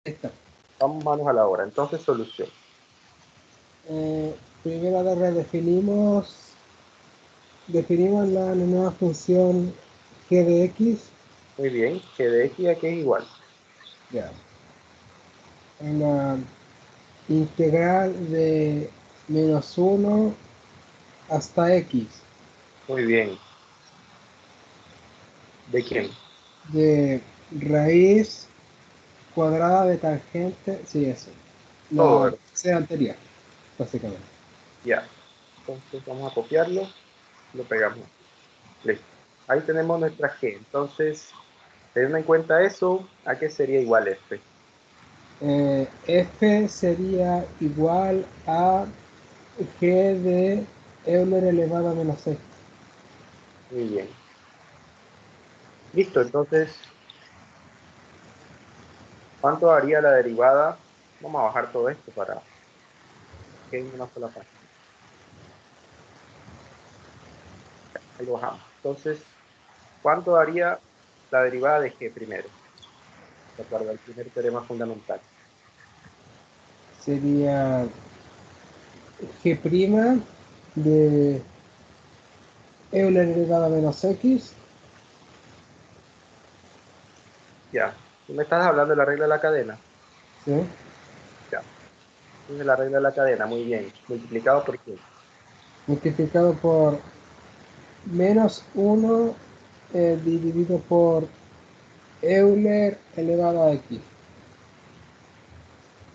Está. Vamos manos a la obra. Entonces, solución. Primero la redefinimos, definimos la nueva función g de x. Muy bien. G de X aquí es igual. Ya. En la integral de -1 hasta x Muy bien. ¿De quién? de raíz cuadrada de tangente, sí, eso. Todo, La ¿verdad? C anterior, básicamente. Ya. Entonces, vamos a copiarlo. Lo pegamos. Listo. Ahí tenemos nuestra G. Entonces, teniendo en cuenta eso, ¿a qué sería igual F? F sería igual a g de Euler elevado a menos x. Muy bien. Listo. Entonces, ¿cuánto daría la derivada? Vamos a bajar todo esto para que en una sola página. Ahí lo bajamos. Entonces, ¿cuánto daría la derivada de G primero? De acuerdo al primer teorema fundamental. Sería g' de Euler elevado a menos x. Ya. ¿Tú me estás hablando de la regla de la cadena? ¿Sí? Ya. Entonces, la regla de la cadena, muy bien. Multiplicado por qué? Multiplicado por -1 dividido por Euler elevado a x.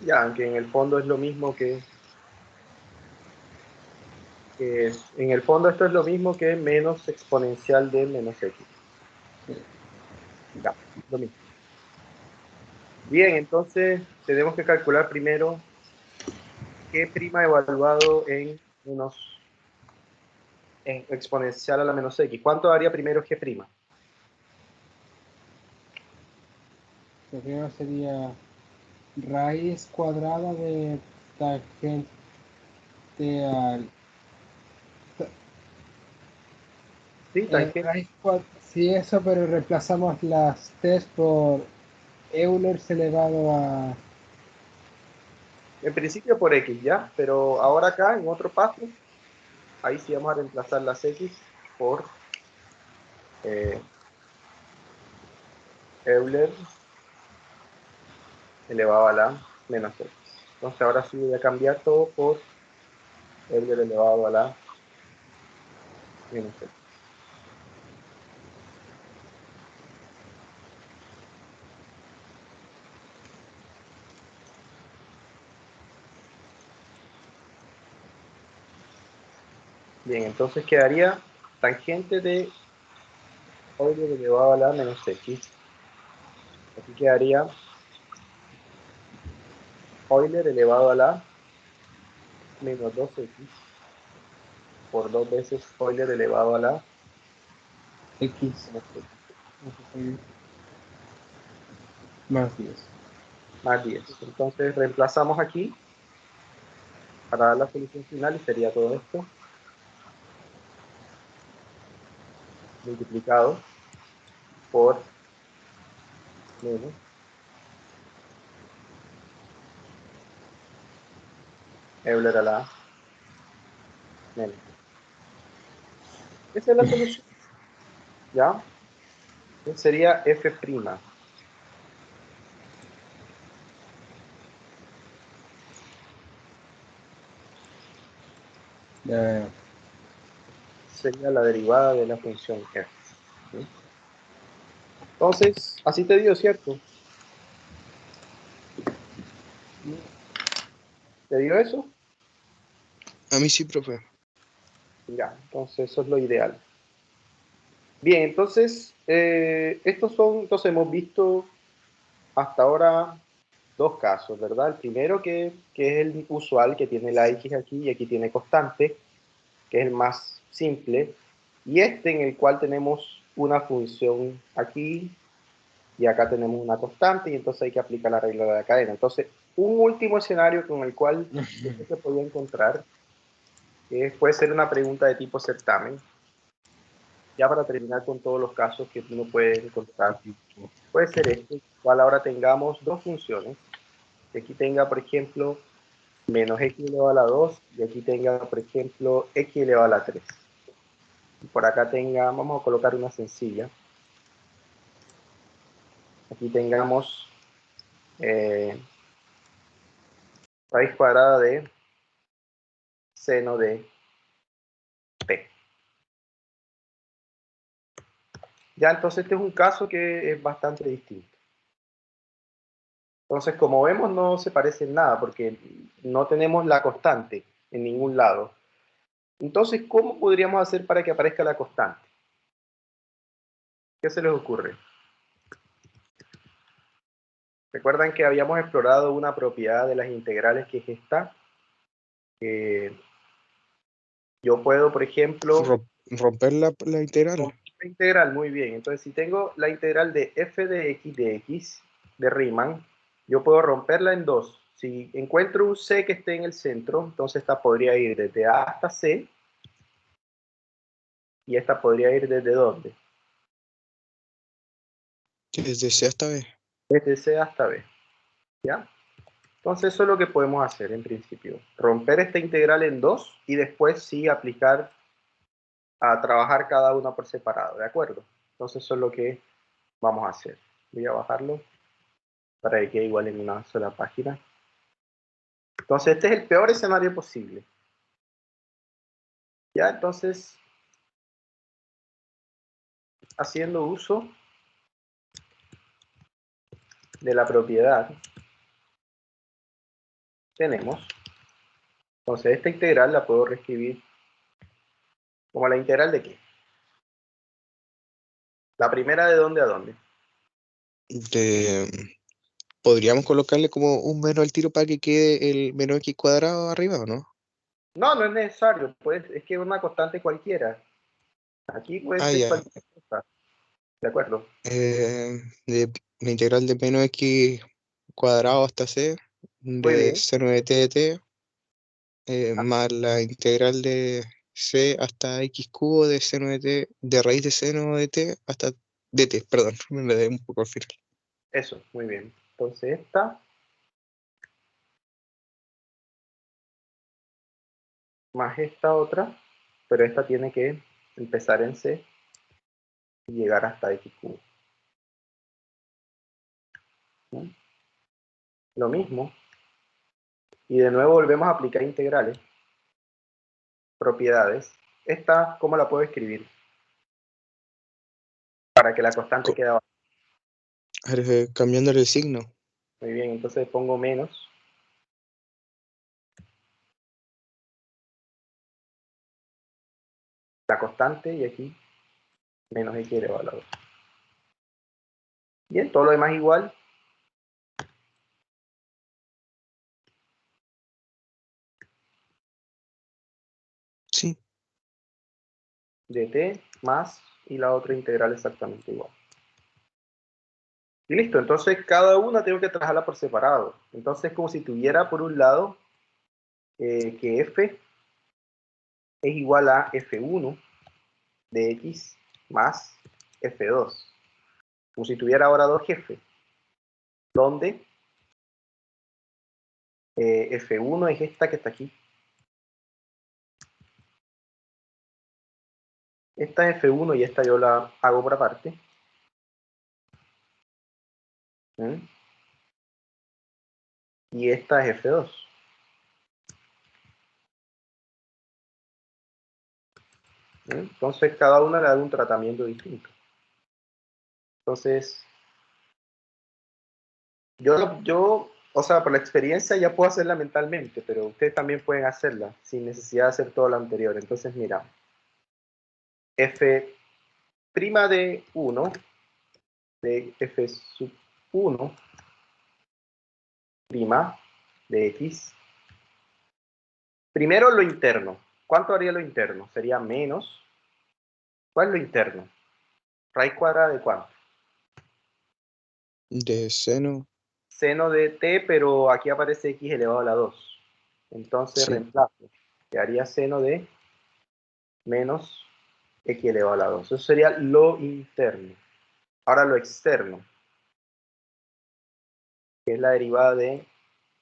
Ya, aunque en el fondo es lo mismo en el fondo esto es lo mismo que menos exponencial de menos x. Sí. Ya, lo mismo. Bien, entonces tenemos que calcular primero G' evaluado en exponencial a la menos x. ¿Cuánto daría primero G'? Lo primero sería raíz cuadrada de tangente al... Sí, tangente. Sí, eso, pero reemplazamos las t's por Euler elevado a... En principio por x, ¿ya? Pero ahora acá, en otro paso, ahí sí vamos a reemplazar las x por eh, Euler elevado a la menos x. Entonces ahora sí voy a cambiar todo por Euler elevado a la menos x. Bien, entonces quedaría tangente de Euler elevado a la menos x. Aquí quedaría Euler elevado a la menos 2x por 2 veces Euler elevado a la X menos x más 10. más 10. Entonces reemplazamos aquí para dar la solución final y sería todo esto multiplicado por menos Euler a la menos. Esa es la solución, ¿ya? Entonces sería F'. Ya, Sería la derivada de la función f. ¿Sí? Entonces, así te dio, ¿cierto? ¿Te dio eso? A mí sí, profe. Ya, entonces eso es lo ideal. Bien, entonces, entonces hemos visto hasta ahora dos casos, ¿verdad? El primero que es el usual, que tiene la x aquí y aquí tiene constante, que es el más simple, y este en el cual tenemos una función aquí y acá tenemos una constante y entonces hay que aplicar la regla de la cadena. Entonces, un último escenario con el cual esto se podía encontrar puede ser una pregunta de tipo certamen, ya para terminar con todos los casos que uno puede encontrar. Puede ser este, cual ahora tengamos dos funciones, que aquí tenga, por ejemplo, menos x elevado a la 2, y aquí tenga, por ejemplo, x elevado a la 3. Y por acá tenga, vamos a colocar una sencilla. Aquí tengamos raíz cuadrada de seno de t. Ya, entonces este es un caso que es bastante distinto. Entonces, como vemos, no se parece en nada, porque no tenemos la constante en ningún lado. Entonces, ¿cómo podríamos hacer para que aparezca la constante? ¿Qué se les ocurre? ¿Recuerdan que habíamos explorado una propiedad de las integrales que es esta? Yo puedo, por ejemplo... Romper la integral. La integral, muy bien. Entonces, si tengo la integral de f de x de Riemann, yo puedo romperla en dos. Si encuentro un c que esté en el centro, entonces esta podría ir desde a hasta c, y esta podría ir desde ¿dónde? Desde C hasta B. Desde c hasta b. ¿Ya? Entonces eso es lo que podemos hacer en principio. Romper esta integral en dos y después sí aplicar a trabajar cada una por separado, ¿de acuerdo? Entonces eso es lo que vamos a hacer. Voy a bajarlo para que quede igual en una sola página. Entonces este es el peor escenario posible. Ya, entonces, haciendo uso de la propiedad, tenemos, entonces esta integral la puedo reescribir como la integral de ¿qué? La primera de dónde a dónde. Podríamos colocarle como un menos al tiro para que quede el menos x cuadrado arriba, ¿o no? No, no es necesario, pues es que es una constante cualquiera. Aquí puede Ah, ser ya. cualquier cosa. ¿De acuerdo? De la integral de menos x cuadrado hasta C, Muy de bien. seno de t de t, más la integral de C hasta x cubo de seno de t, de raíz de seno de t hasta dt, perdón, me enredé un poco al final. Eso, muy bien. Entonces esta más esta otra, pero esta tiene que empezar en C y llegar hasta x cubo. ¿No? Lo mismo. Y de nuevo volvemos a aplicar integrales. Propiedades. Esta, ¿cómo la puedo escribir? Para que la constante quede abajo. A ver, cambiándole el signo. Muy bien, entonces pongo menos. La constante y aquí menos x elevado a la 2. Bien, todo lo demás igual. Sí, Dt más y la otra integral exactamente igual. Y listo, entonces cada una tengo que trabajarla por separado. Entonces como si tuviera por un lado que f es igual a f1 de x más f2. Como si tuviera ahora dos jefes, donde f1 es esta que está aquí. Esta es f1 y esta yo la hago por aparte. ¿Mm? Y esta es f2. Entonces cada una le da un tratamiento distinto. Entonces, o sea, por la experiencia ya puedo hacerla mentalmente, pero ustedes también pueden hacerla sin necesidad de hacer todo lo anterior. Entonces, mira, f' de 1, de f sub 1, prima de x. Primero lo interno. ¿Cuánto haría lo interno? Sería menos. ¿Cuál es lo interno? ¿Raíz cuadrada de cuánto? de seno, Seno de t, pero aquí aparece x elevado a la 2. Entonces sí. reemplazo. Quedaría seno de menos x elevado a la 2. Eso sería lo interno. Ahora lo externo, que es la derivada de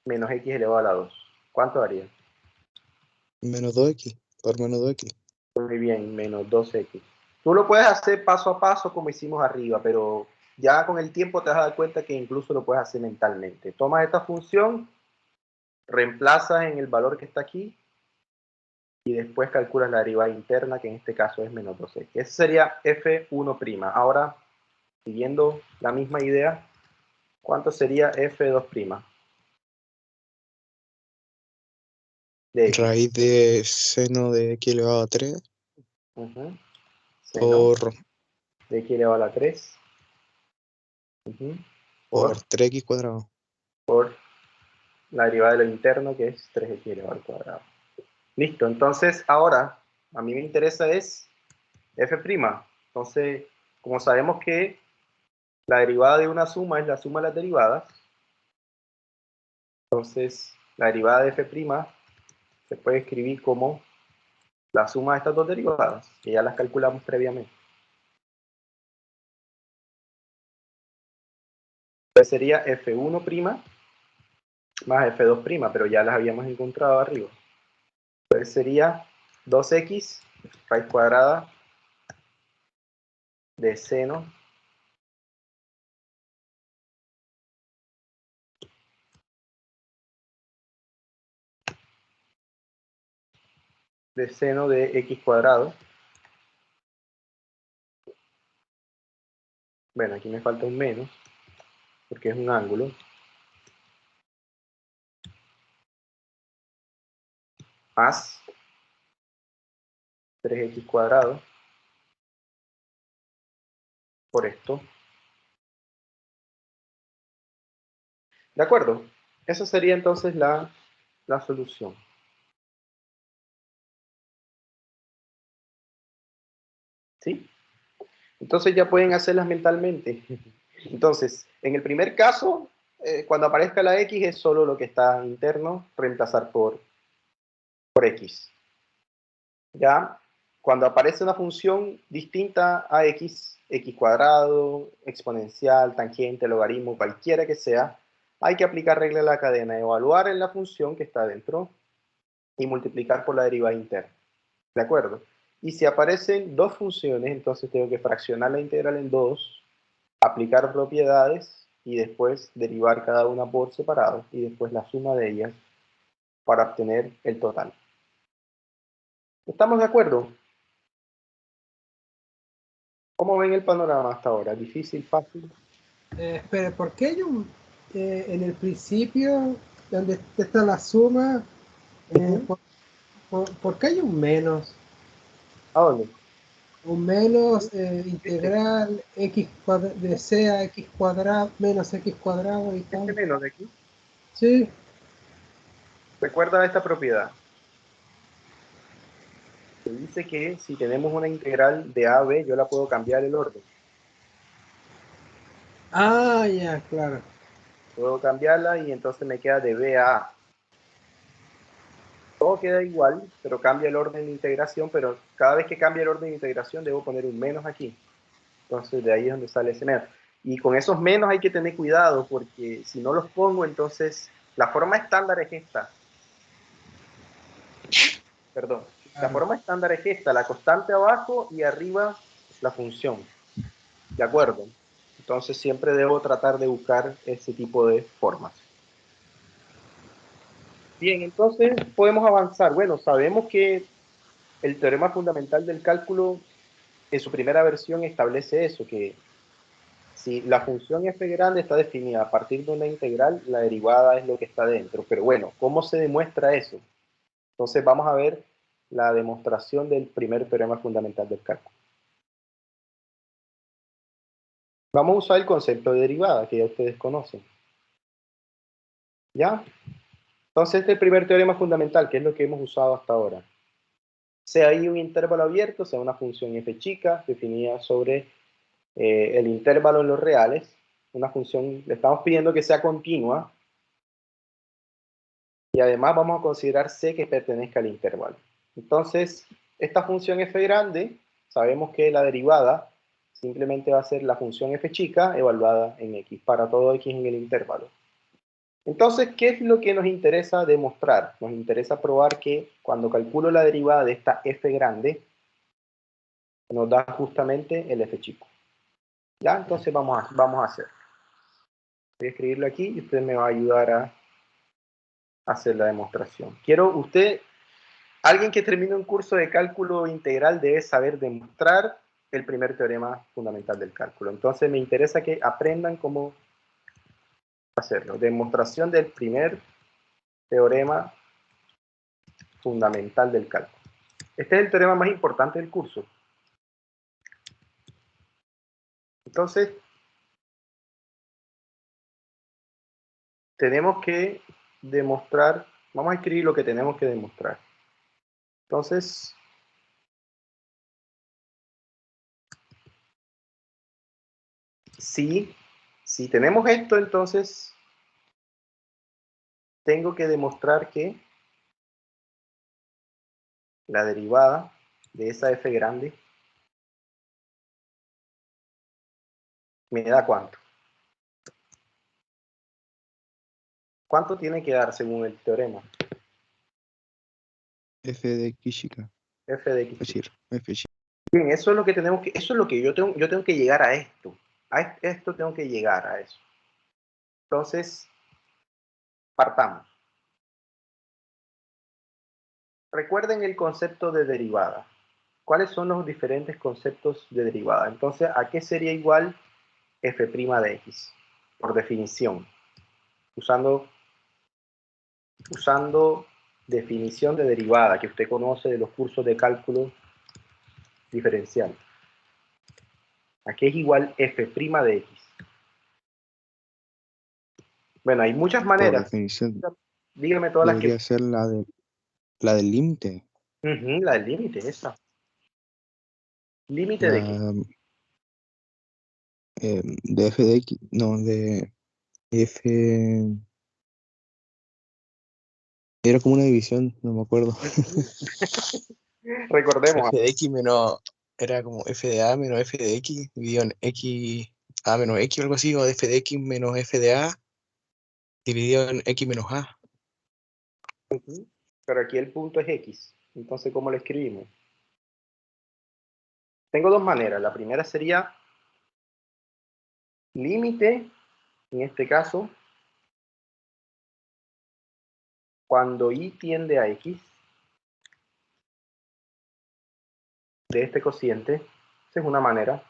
menos x elevado a la 2. ¿Cuánto daría? Menos 2x, por menos 2x. Muy bien, menos 2x. Tú lo puedes hacer paso a paso como hicimos arriba, pero ya con el tiempo te vas a dar cuenta que incluso lo puedes hacer mentalmente. Tomas esta función, reemplazas en el valor que está aquí y después calculas la derivada interna, que en este caso es menos 2x. Ese sería f1'. Ahora, siguiendo la misma idea, ¿cuánto sería f2'? De x. Raíz de seno de x elevado a 3 Seno por, de x elevado a la 3 por por 3x cuadrado. la derivada de lo interno, que es 3x elevado al cuadrado. Listo, entonces ahora a mí me interesa es f'. Entonces, como sabemos que la derivada de una suma es la suma de las derivadas, entonces la derivada de f' se puede escribir como la suma de estas dos derivadas, que ya las calculamos previamente. Entonces sería f1' más f2', pero ya las habíamos encontrado arriba. Entonces sería 2x raíz cuadrada de seno de x cuadrado. Bueno, aquí me falta un menos, porque es un ángulo. Más 3x cuadrado por esto. ¿De acuerdo? Esa sería entonces la solución. ¿Sí? Entonces ya pueden hacerlas mentalmente. Entonces, en el primer caso, cuando aparezca la x es solo lo que está interno, reemplazar por x. Ya, cuando aparece una función distinta a x, x cuadrado, exponencial, tangente, logaritmo, cualquiera que sea, hay que aplicar regla de la cadena, evaluar en la función que está dentro y multiplicar por la derivada interna. ¿De acuerdo? Y si aparecen dos funciones, entonces tengo que fraccionar la integral en dos, aplicar propiedades y después derivar cada una por separado y después la suma de ellas para obtener el total. ¿Estamos de acuerdo? ¿Cómo ven el panorama hasta ahora? ¿Difícil, fácil? Espere, ¿por qué hay un en el principio, donde está la suma, por qué hay un menos? ¿A dónde? Un menos integral de c a x cuadrado menos x cuadrado y Este tal. menos de aquí. Sí. Recuerda esta propiedad. Se dice que si tenemos una integral de a a b, yo la puedo cambiar el orden. Ah, ya, claro. Puedo cambiarla y entonces me queda de b a a. Todo queda igual, pero cambia el orden de integración, pero cada vez que cambia el orden de integración debo poner un menos aquí. Entonces de ahí es donde sale ese menos. Y con esos menos hay que tener cuidado, porque si no los pongo, entonces la forma estándar es esta. Perdón. La Claro. forma estándar es esta, la constante abajo y arriba la función. ¿De acuerdo? Entonces siempre debo tratar de buscar ese tipo de formas. Bien, entonces podemos avanzar. Bueno, sabemos que el teorema fundamental del cálculo en su primera versión establece eso, que si la función f grande está definida a partir de una integral, la derivada es lo que está dentro. Pero bueno, ¿cómo se demuestra eso? Entonces vamos a ver la demostración del primer teorema fundamental del cálculo. Vamos a usar el concepto de derivada, que ya ustedes conocen. ¿Ya? Entonces este es el primer teorema fundamental, que es lo que hemos usado hasta ahora. Sea ahí un intervalo abierto, sea una función f chica, definida sobre el intervalo en los reales, una función, le estamos pidiendo que sea continua, y además vamos a considerar c que pertenezca al intervalo. Entonces, esta función f grande, sabemos que la derivada simplemente va a ser la función f chica evaluada en x, para todo x en el intervalo. Entonces, ¿qué es lo que nos interesa demostrar? Nos interesa probar que cuando calculo la derivada de esta f grande, nos da justamente el f chico. ¿Ya? Entonces vamos a hacer. Voy a escribirlo aquí y usted me va a ayudar a hacer la demostración. Alguien que termine un curso de cálculo integral debe saber demostrar el primer teorema fundamental del cálculo. Entonces me interesa que aprendan cómo hacerlo. Demostración del primer teorema fundamental del cálculo. Este es el teorema más importante del curso. Entonces, tenemos que demostrar, vamos a escribir lo que tenemos que demostrar. Entonces, si tenemos esto, entonces tengo que demostrar que la derivada de esa f grande me da ¿cuánto? ¿Cuánto tiene que dar según el teorema? F de x chica. F de x. Es decir, f chica. Bien, eso es lo que tenemos que, eso es lo que yo tengo que llegar a esto. A esto tengo que llegar a eso. Entonces, partamos. Recuerden el concepto de derivada. ¿Cuáles son los diferentes conceptos de derivada? Entonces, ¿a qué sería igual f' de x? Por definición. Usando definición de derivada que usted conoce de los cursos de cálculo diferencial. ¿A qué es igual f' de x? Bueno, hay muchas Por maneras. definición, Dígame todas las que... debería ser la del límite. La del límite, esa. ¿Límite de qué? La de f de x, no, de f. Era como una división, no me acuerdo. Recordemos. F de x menos, era como f de a menos f de x, dividido en x, a menos x o algo así, o de f de x menos f de a, dividido en x menos a. Pero aquí el punto es x. Entonces, ¿cómo lo escribimos? Tengo dos maneras. La primera sería límite, en este caso, cuando y tiende a x, de este cociente. Esa es una manera.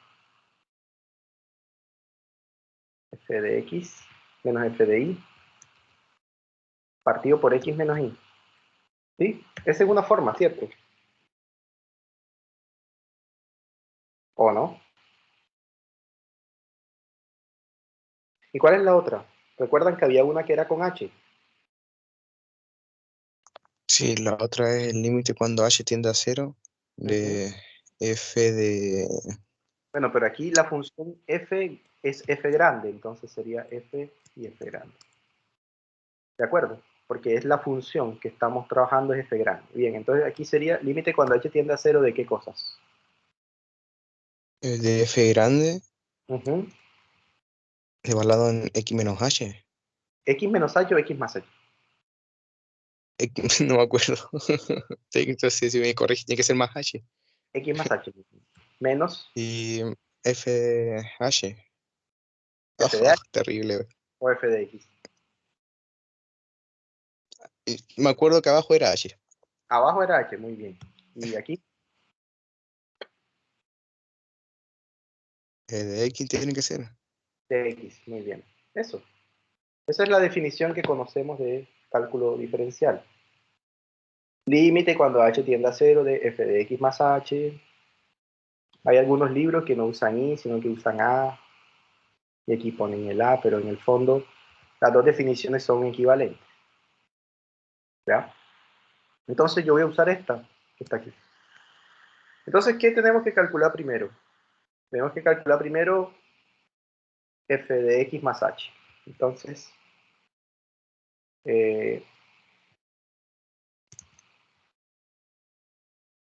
F de x menos f de y partido por x menos y. ¿Sí? Esa es una forma, ¿cierto? ¿O no? ¿Y cuál es la otra? ¿Recuerdan que había una que era con h? Sí, la otra es el límite cuando h tiende a 0 de f de... Bueno, pero aquí la función f es f grande, entonces sería f y f grande. ¿De acuerdo? Porque es la función que estamos trabajando es f grande. Bien, entonces aquí sería límite cuando h tiende a 0 de qué cosas. de f grande Uh-huh. evaluado en x menos h. X menos h o x más h. No me acuerdo. Sí, entonces, si me corrige, tiene que ser más h. X más h. Menos Y FH. f de h Terrible. o f de x. Y me acuerdo que abajo era H. Abajo era h, muy bien. Y aquí De X tiene que ser. de x, muy bien. Eso. Esa es la definición que conocemos de cálculo diferencial. Límite cuando h tiende a 0 de f de x más h. Hay algunos libros que no usan y, sino que usan a. Y aquí ponen el a, pero en el fondo las dos definiciones son equivalentes. ¿Ya? Entonces yo voy a usar esta, que está aquí. Entonces, ¿qué tenemos que calcular primero? Tenemos que calcular primero f de x más h. Entonces,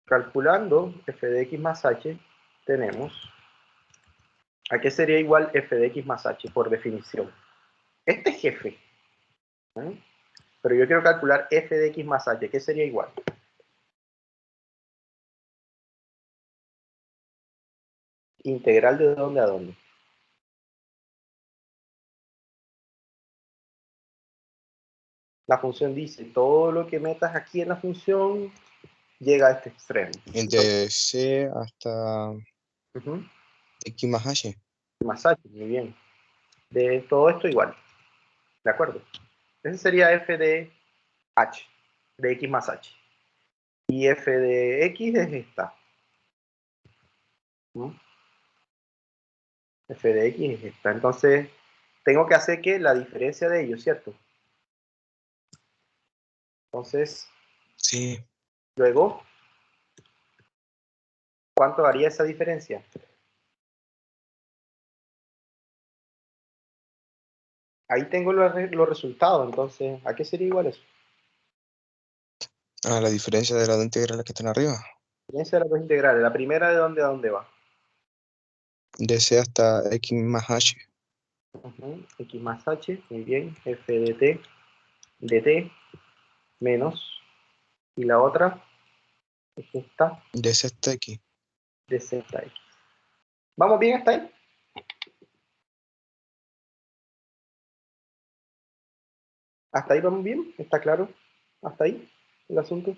calculando f de x más h, tenemos, ¿a qué sería igual f de x más h por definición? Este es f. ¿eh? Pero yo quiero calcular f de x más h. ¿Qué sería igual? ¿Integral de dónde a dónde? La función dice, todo lo que metas aquí en la función llega a este extremo. De C hasta Ujú. X más H. Más h, muy bien. De todo esto igual. ¿De acuerdo? Ese sería f de h, de x más h. Y f de x es esta. ¿No? F de x es esta. Entonces, tengo que hacer que la diferencia de ellos, ¿cierto? Entonces, Sí, luego, ¿cuánto haría esa diferencia? Ahí tengo los resultados, entonces, ¿a qué sería igual eso? a la diferencia de las dos integrales que están arriba. La diferencia de las dos integrales. La primera, ¿de dónde a dónde va? De C hasta X más H. Ujú. X más h, muy bien. F de t menos. Y la otra es esta, De C hasta X. de zx. ¿Vamos bien hasta ahí? ¿Hasta ahí vamos bien? ¿Está claro? ¿Hasta ahí el asunto?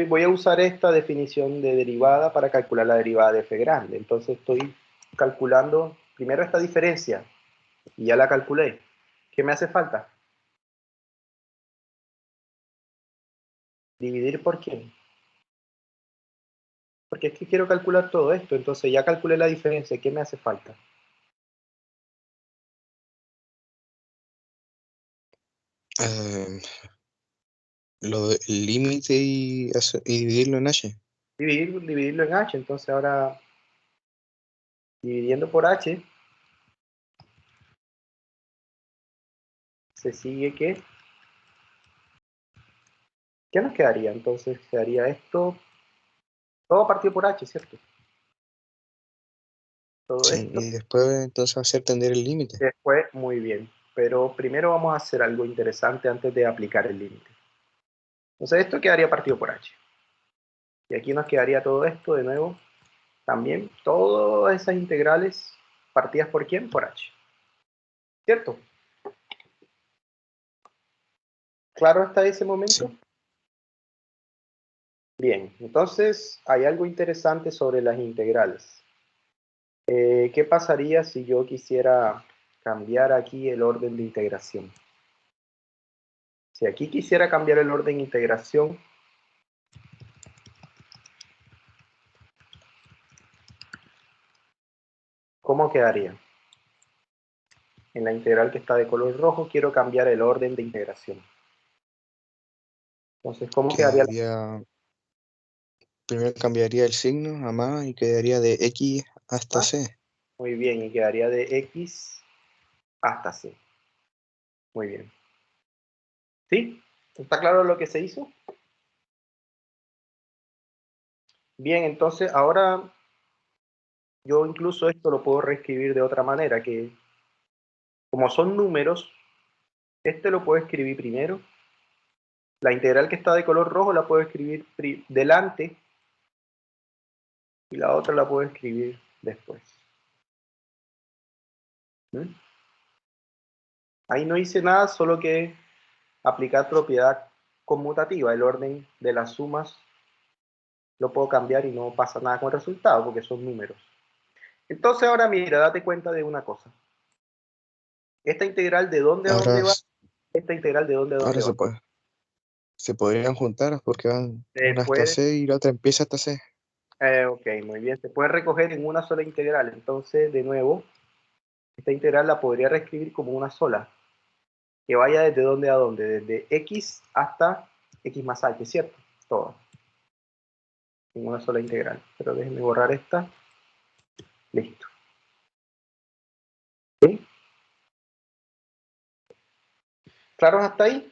Voy a usar esta definición de derivada para calcular la derivada de f grande. Entonces estoy calculando primero esta diferencia y ya la calculé. ¿Qué me hace falta? ¿Dividir por quién? Porque es que quiero calcular todo esto. Entonces ya calculé la diferencia. ¿Qué me hace falta? Eh, el límite y dividirlo en H. Dividirlo en h. Entonces ahora dividiendo por h se sigue que... ¿Qué nos quedaría? Entonces quedaría esto, todo partido por h, ¿cierto? Todo Sí, esto. y después entonces hacer tender el límite. Después, muy bien. Pero primero vamos a hacer algo interesante antes de aplicar el límite. Entonces esto quedaría partido por h. Y aquí nos quedaría todo esto de nuevo. También todas esas integrales partidas por quién? Por h. ¿Cierto? ¿Claro hasta ese momento? Sí. Bien, entonces hay algo interesante sobre las integrales. ¿Qué pasaría si yo quisiera cambiar aquí el orden de integración? Si aquí quisiera cambiar el orden de integración, ¿cómo quedaría? En la integral que está de color rojo quiero cambiar el orden de integración. Entonces, ¿cómo quedaría? Quedaría, primero cambiaría el signo a más y quedaría de X hasta Ah, C. muy bien, y quedaría de x hasta c. Muy bien. ¿Sí? ¿Está claro lo que se hizo? Bien, entonces ahora yo incluso esto lo puedo reescribir de otra manera, que como son números, este lo puedo escribir primero. La integral que está de color rojo la puedo escribir delante y la otra la puedo escribir después. ¿Mm? Ahí no hice nada, solo que aplicar propiedad conmutativa. El orden de las sumas lo puedo cambiar y no pasa nada con el resultado porque son números. Entonces ahora mira, date cuenta de una cosa. Esta integral de dónde a Ahora, dónde va, esta integral de dónde a ahora dónde va. se podrían juntar porque van una hasta Después, C y la otra empieza hasta C. ok, muy bien, se puede recoger en una sola integral. Entonces, de nuevo, esta integral la podría reescribir como una sola, que vaya desde dónde a dónde, desde x hasta x más h, ¿cierto? Todo, en una sola integral. Pero déjenme borrar esta. Listo. ¿Sí? ¿Claros hasta ahí?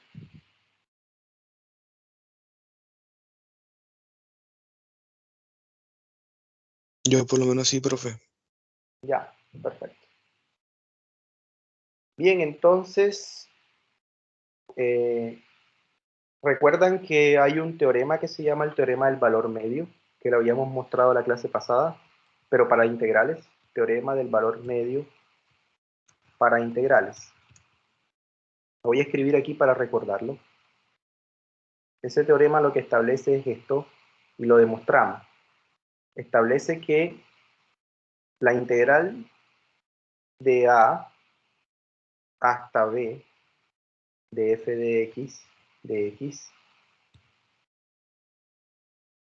Yo por lo menos sí, profe. Ya, perfecto. Bien, entonces, recuerdan que hay un teorema que se llama el teorema del valor medio, que lo habíamos mostrado la clase pasada, pero para integrales, teorema del valor medio para integrales. Lo voy a escribir aquí para recordarlo. Ese teorema lo que establece es esto, y lo demostramos. Establece que la integral de A hasta B de f de x,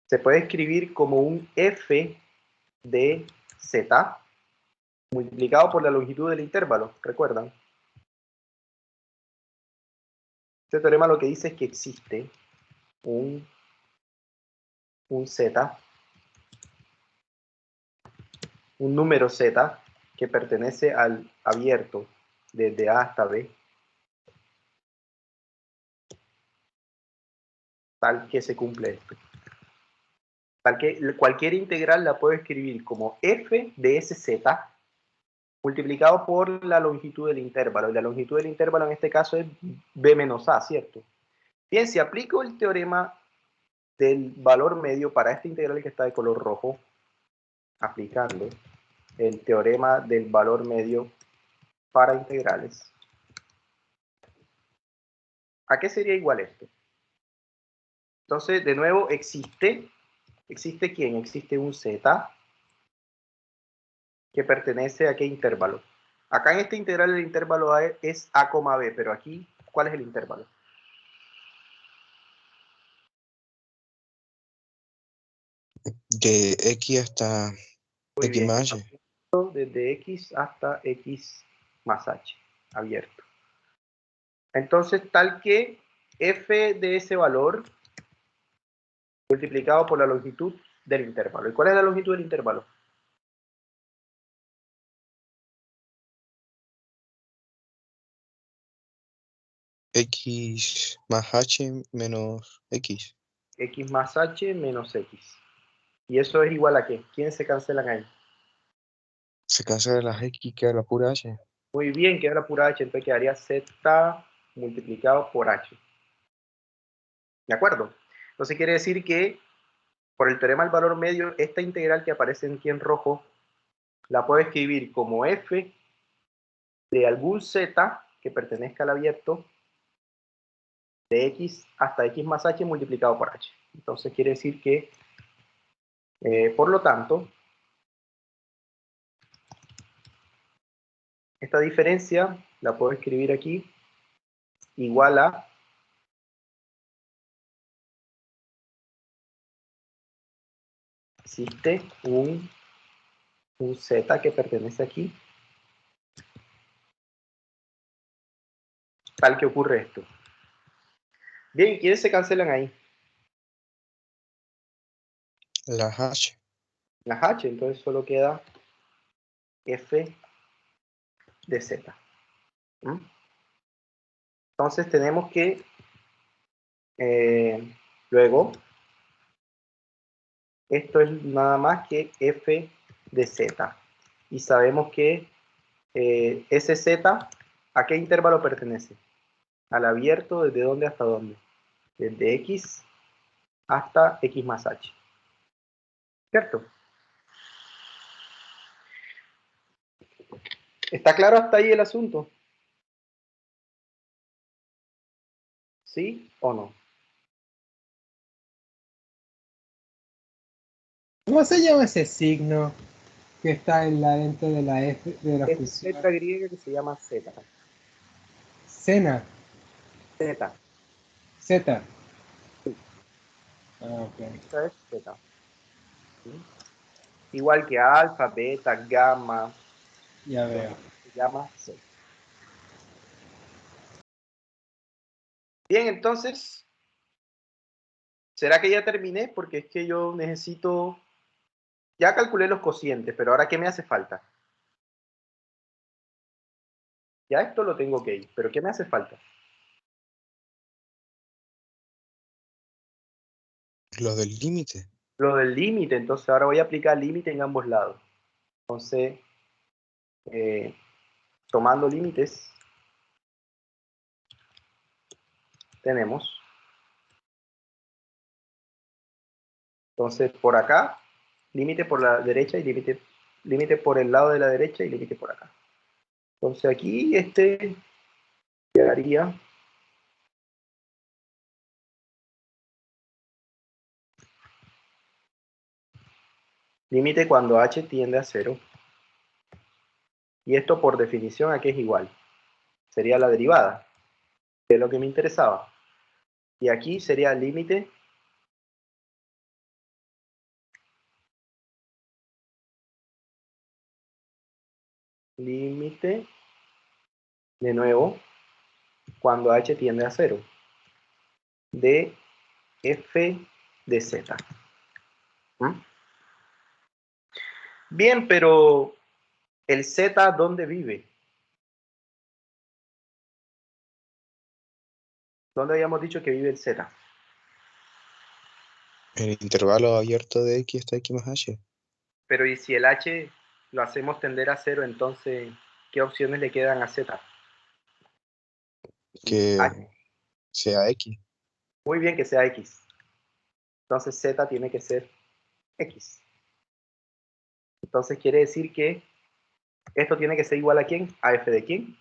se puede escribir como un f de z multiplicado por la longitud del intervalo, ¿recuerdan? Este teorema lo que dice es que existe un z, un número z que pertenece al abierto desde A hasta B, tal que se cumple esto. Tal que cualquier integral la puedo escribir como f de ese z multiplicado por la longitud del intervalo. Y la longitud del intervalo en este caso es b menos a, ¿cierto? Bien, si aplico el teorema del valor medio para esta integral que está de color rojo, aplicando el teorema del valor medio para integrales, ¿a qué sería igual esto? Entonces, de nuevo, ¿existe quién? Existe un z que pertenece a qué intervalo. Acá en este integral el intervalo a es a, b, pero aquí, ¿cuál es el intervalo? De X hasta Muy X bien, más H. desde x hasta x más h, abierto. Entonces, tal que f de ese valor multiplicado por la longitud del intervalo. ¿Y cuál es la longitud del intervalo? X más H menos X. X más h menos x. ¿Y eso es igual a qué? ¿Quiénes se cancelan ahí? Se cancela las X, queda la pura H. Muy bien, queda la pura h, entonces quedaría z multiplicado por h. ¿De acuerdo? Entonces quiere decir que por el teorema del valor medio, esta integral que aparece aquí en rojo, la puedo escribir como f de algún z que pertenezca al abierto de x hasta x más h multiplicado por h. Entonces quiere decir que, por lo tanto, esta diferencia la puedo escribir aquí igual a existe un z que pertenece aquí, tal que ocurre esto. Bien, ¿quiénes se cancelan ahí? Las H. Las h, entonces solo queda f de z. ¿Mm? Entonces tenemos que luego, esto es nada más que f de z. Y sabemos que ese z, ¿a qué intervalo pertenece? Al abierto, ¿desde dónde hasta dónde? Desde x hasta x más h. ¿Cierto? ¿Está claro hasta ahí el asunto? ¿Sí o no? ¿Cómo se llama ese signo que está en la dentro de la F de la Es fusión? letra griega que se llama z. Sena, Z. Z. Ah, ok. Esta es z. ¿Sí? Igual que alfa, beta, gamma, Ya veo. se llama z. Bien, entonces, ¿será que ya terminé? Porque es que yo necesito... Ya calculé los cocientes, pero ahora ¿qué me hace falta? Ya esto lo tengo que ir, pero ¿qué me hace falta? Lo del límite. Lo del límite, entonces ahora voy a aplicar límite en ambos lados. Entonces, tomando límites, tenemos. Entonces, por acá, límite por la derecha y límite por el lado de la derecha y límite por acá. Entonces aquí este quedaría límite cuando h tiende a 0. Y esto por definición aquí es igual. Sería la derivada, que es lo que me interesaba. Y aquí sería el límite de nuevo cuando h tiende a 0 de f de z. ¿Mm? Bien, pero el z, ¿dónde vive? ¿Dónde habíamos dicho que vive el z? El intervalo abierto de x hasta x más h. Pero ¿y si el h lo hacemos tender a 0, entonces qué opciones le quedan a z? Que sea x. Muy bien, que sea x. Entonces z tiene que ser x. Entonces quiere decir que esto tiene que ser igual a ¿quién? ¿A f de quién?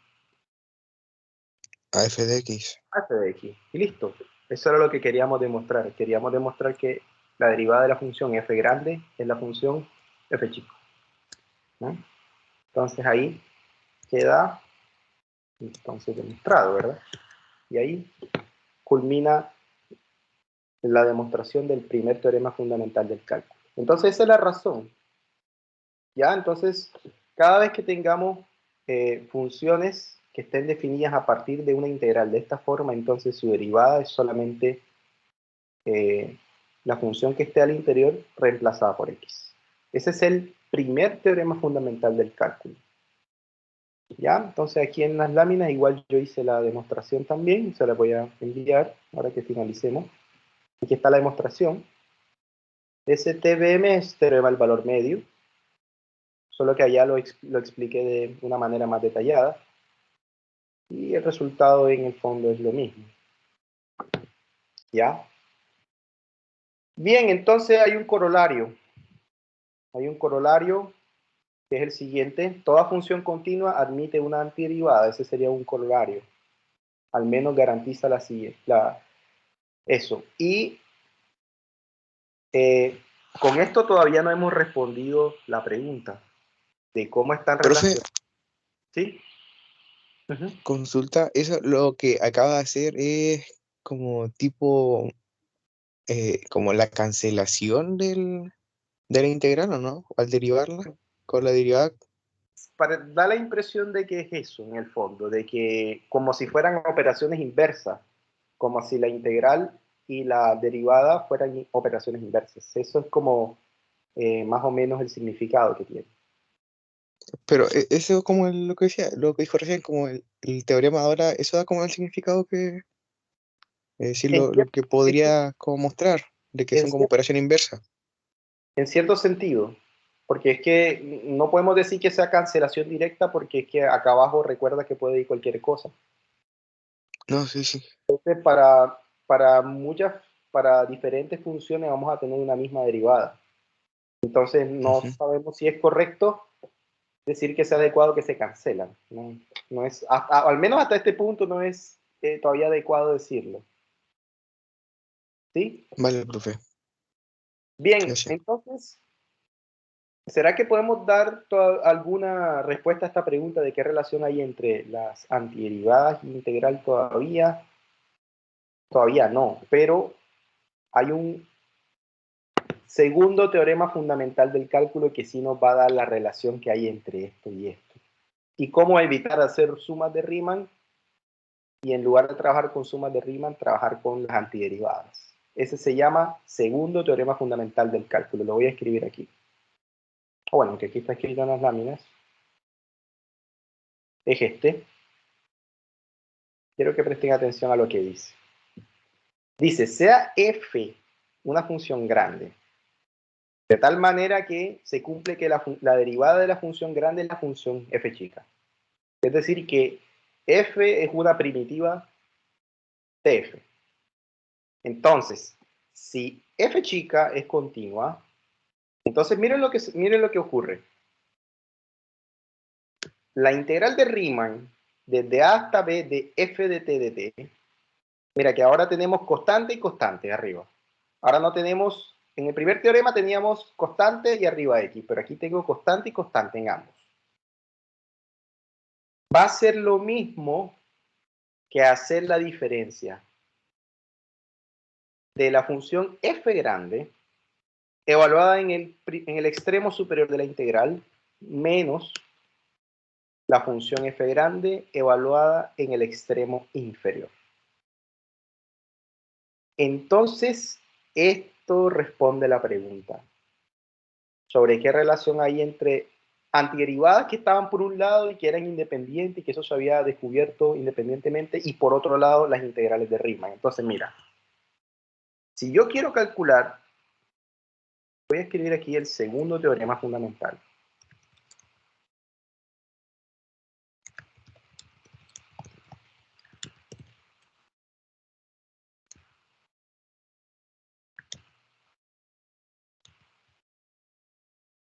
A f de x. A f de x. Y listo. Eso era lo que queríamos demostrar. Queríamos demostrar que la derivada de la función f grande es la función f chico. ¿No? Entonces ahí queda entonces demostrado, ¿verdad? Y ahí culmina la demostración del primer teorema fundamental del cálculo. Entonces esa es la razón. ¿Ya? Entonces, cada vez que tengamos funciones que estén definidas a partir de una integral de esta forma, entonces su derivada es solamente la función que esté al interior reemplazada por x. Ese es el primer teorema fundamental del cálculo. ¿Ya? Entonces aquí en las láminas igual yo hice la demostración también, se la voy a enviar ahora que finalicemos. Aquí está la demostración. Ese TBM es teorema del valor medio, solo que allá lo expliqué de una manera más detallada. Y el resultado en el fondo es lo mismo. ¿Ya? Bien, entonces hay un corolario. Hay un corolario que es el siguiente. Toda función continua admite una antiderivada. Ese sería un corolario. Al menos garantiza la siguiente. Eso. Y con esto todavía no hemos respondido la pregunta de cómo están Profe, relacionados. ¿Sí? consulta, eso lo que acaba de hacer es como tipo, como la cancelación de la integral, ¿o no? Al derivarla con la derivada. Da la impresión de que es eso, en el fondo, de que como si fueran operaciones inversas, como si la integral y la derivada fueran operaciones inversas. Eso es como más o menos el significado que tiene. Pero eso como lo que decía, lo que dijo recién, como el teorema ahora, eso da como el significado que, es decir, En, lo que en, podría como mostrar, de que en son como cier- operación inversa. en cierto sentido, porque es que no podemos decir que sea cancelación directa, porque es que acá abajo recuerda que puede ir cualquier cosa. No, sí, sí. Entonces, para diferentes funciones vamos a tener una misma derivada. Entonces, no Ujú. sabemos si es correcto decir que es adecuado que se cancelan. No, no es, al menos hasta este punto no es todavía adecuado decirlo. ¿Sí? Vale, profe. Bien, Gracias. entonces, ¿será que podemos dar alguna respuesta a esta pregunta de qué relación hay entre las antiderivadas y integral todavía? Todavía no, pero hay un segundo teorema fundamental del cálculo que sí nos va a dar la relación que hay entre esto y esto. Y cómo evitar hacer sumas de Riemann y en lugar de trabajar con sumas de Riemann, trabajar con las antiderivadas. Ese se llama segundo teorema fundamental del cálculo. Lo voy a escribir aquí. O bueno, que aquí está escrito en las láminas. Es este. Quiero que presten atención a lo que dice. Dice, sea f una función grande, de tal manera que se cumple que la derivada de la función grande es la función f chica. Es decir, que f es una primitiva de f. Entonces, si f chica es continua, entonces miren lo que ocurre. La integral de Riemann desde a hasta b de f de t de t, mira que ahora tenemos constante y constante arriba. Ahora no tenemos, en el primer teorema teníamos constante y arriba x, pero aquí tengo constante y constante en ambos. Va a ser lo mismo que hacer la diferencia de la función f grande evaluada en el extremo superior de la integral menos la función f grande evaluada en el extremo inferior. Entonces, esto responde la pregunta sobre qué relación hay entre antiderivadas que estaban por un lado y que eran independientes y que eso se había descubierto independientemente, y por otro lado las integrales de Riemann. Entonces, mira, si yo quiero calcular, voy a escribir aquí el segundo teorema fundamental.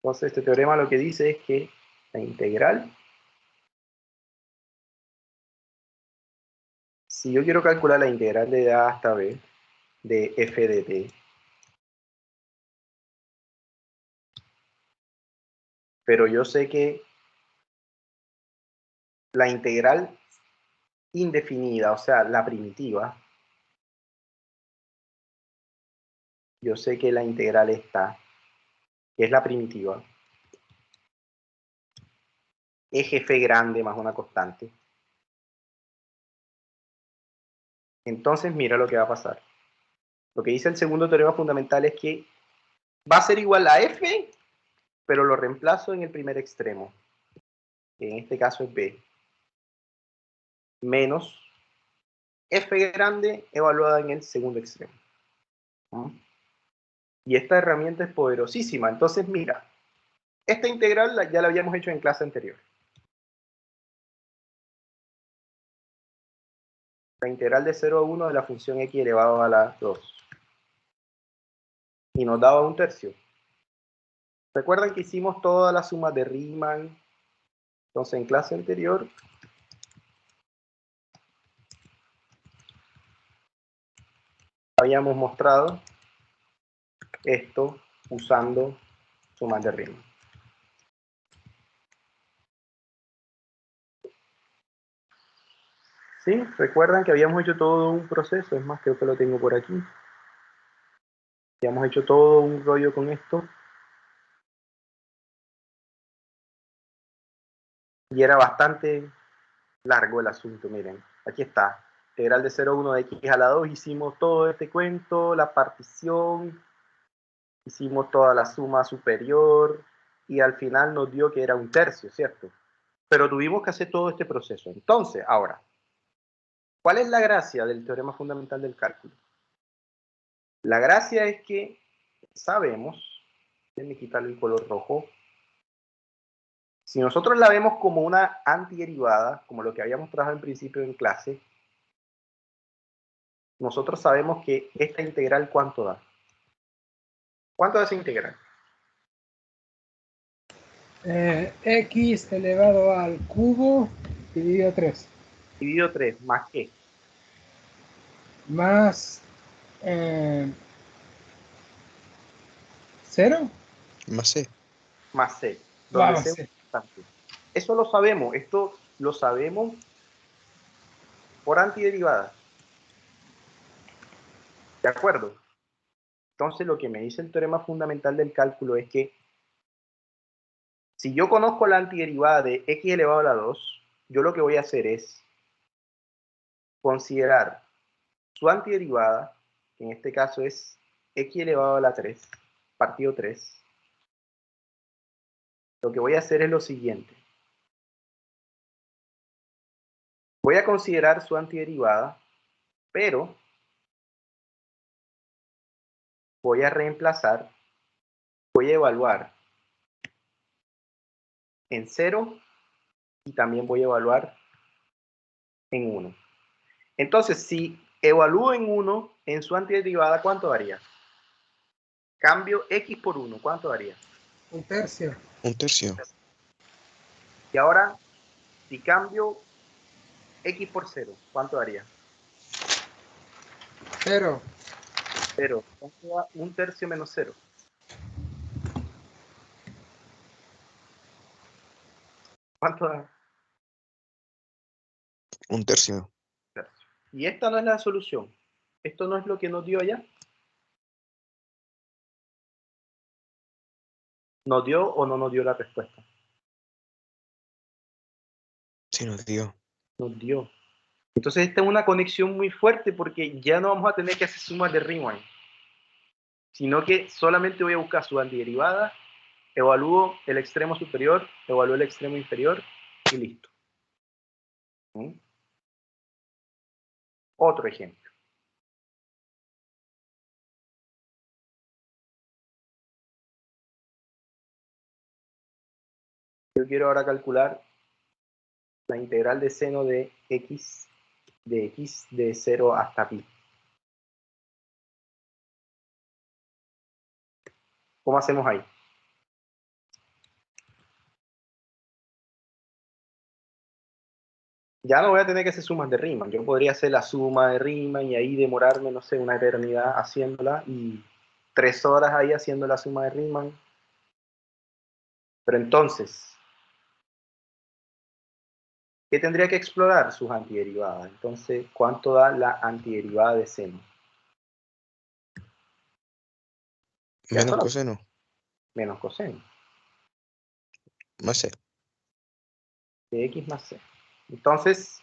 Entonces, este teorema lo que dice es que la integral, si yo quiero calcular la integral de a hasta b de f de t, pero yo sé que la integral indefinida, o sea, la primitiva, yo sé que la integral está, que es la primitiva, es f grande más una constante. Entonces, mira lo que va a pasar. Lo que dice el segundo teorema fundamental es que va a ser igual a f, pero lo reemplazo en el primer extremo, que en este caso es b, menos f grande evaluada en el segundo extremo. Y esta herramienta es poderosísima. Entonces, mira, esta integral ya la habíamos hecho en clase anterior. La integral de 0 a 1 de la función x elevado a la 2. Y nos daba 1/3. ¿Recuerdan que hicimos toda la suma de Riemann? Entonces, en clase anterior, habíamos mostrado esto usando sumas de Riemann. ¿Sí? ¿Recuerdan que habíamos hecho todo un proceso? Es más, creo que lo tengo por aquí. Habíamos hecho todo un rollo con esto. Y era bastante largo el asunto, miren. Aquí está. Integral de 0 a 1 de x a la 2. Hicimos todo este cuento, la partición. Hicimos toda la suma superior. Y al final nos dio que era 1/3, ¿cierto? Pero tuvimos que hacer todo este proceso. Entonces, ahora, ¿cuál es la gracia del teorema fundamental del cálculo? La gracia es que sabemos, déjenme quitarle el color rojo, si nosotros la vemos como una antiderivada, como lo que habíamos trabajado en principio en clase, nosotros sabemos que esta integral, ¿cuánto da? ¿Cuánto da esa integral? X elevado al cubo dividido 3. Dividido 3, ¿más qué? Más 0. Más C. Más c, donde Vamos, c es sí. constante. Eso lo sabemos, esto lo sabemos por antiderivada. ¿De acuerdo? Entonces, lo que me dice el teorema fundamental del cálculo es que si yo conozco la antiderivada de x elevado a la 2, yo lo que voy a hacer es considerar su antiderivada, que en este caso es x elevado a la 3, partido 3. Lo que voy a hacer es lo siguiente. Voy a considerar su antiderivada, pero voy a reemplazar, voy a evaluar en 0 y también voy a evaluar en 1. Entonces, si evalúo en 1 en su antiderivada, ¿cuánto daría? Cambio x por 1, ¿cuánto daría? 1/3. 1/3. Y ahora, si cambio x por 0, ¿cuánto daría? 0. 0. ¿Cuánto da 1/3 menos 0? ¿Cuánto da? 1/3. Y esta no es la solución. Esto no es lo que nos dio allá. ¿Nos dio o no nos dio la respuesta? Sí, nos dio. Nos dio. Entonces esta es una conexión muy fuerte porque ya no vamos a tener que hacer sumas de Riemann, sino que solamente voy a buscar su antiderivada, evalúo el extremo superior, evalúo el extremo inferior y listo. ¿Mm? Otro ejemplo. Yo quiero ahora calcular la integral de seno de x de 0 hasta pi. ¿Cómo hacemos ahí? Ya no voy a tener que hacer sumas de Riemann. Yo podría hacer la suma de Riemann y ahí demorarme, no sé, una eternidad haciéndola y 3 horas ahí haciendo la suma de Riemann. Pero entonces, ¿qué tendría que explorar? Sus antiderivadas. Entonces, ¿cuánto da la antiderivada de seno? Ya Menos solo coseno. menos coseno Más C. de x más c. Entonces,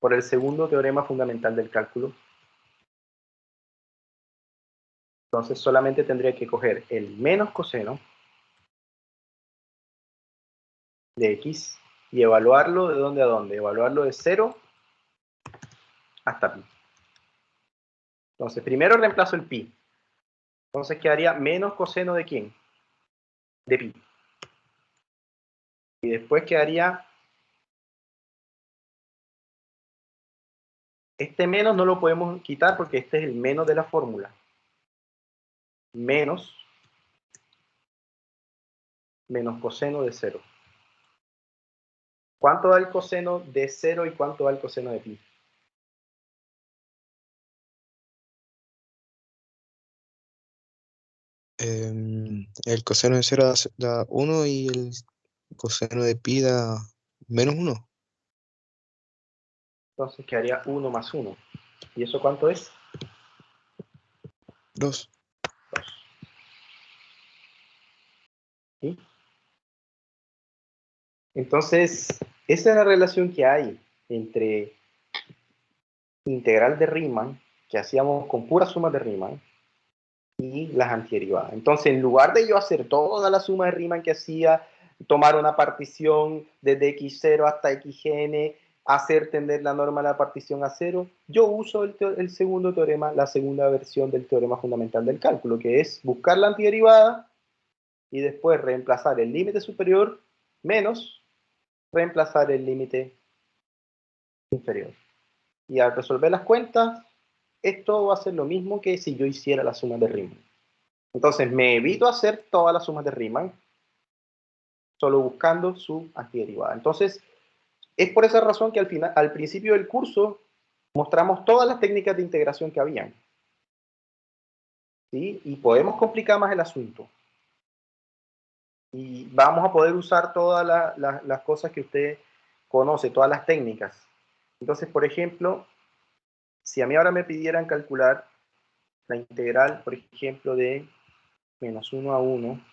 por el segundo teorema fundamental del cálculo, entonces solamente tendría que coger el menos coseno de x y evaluarlo de dónde a dónde. Evaluarlo de 0 hasta pi. Entonces, primero reemplazo el pi. Entonces quedaría menos coseno de ¿quién? De pi. Y después quedaría... Este menos no lo podemos quitar porque este es el menos de la fórmula. Menos coseno de 0. ¿Cuánto da el coseno de 0 y cuánto da el coseno de pi? El coseno de 0 da 1 y el coseno de pi da -1. Entonces quedaría 1 más 1. ¿Y eso cuánto es? 2. 2. ¿Sí? Entonces, esa es la relación que hay entre integral de Riemann, que hacíamos con puras sumas de Riemann, y las antiderivadas. Entonces, en lugar de yo hacer toda la suma de Riemann que hacía, tomar una partición desde x0 hasta xn, hacer tender la norma de la partición a 0, yo uso el segundo teorema, la segunda versión del teorema fundamental del cálculo, que es buscar la antiderivada y después reemplazar el límite superior menos reemplazar el límite inferior. Y al resolver las cuentas, esto va a ser lo mismo que si yo hiciera la suma de Riemann. Entonces me evito hacer todas las sumas de Riemann, solo buscando su antiderivada. Entonces, es por esa razón que al principio del curso mostramos todas las técnicas de integración que habían. ¿Sí? Y podemos complicar más el asunto. Y vamos a poder usar todas las cosas que usted conoce, todas las técnicas. Entonces, por ejemplo, si a mí ahora me pidieran calcular la integral, por ejemplo, de menos 1 a 1,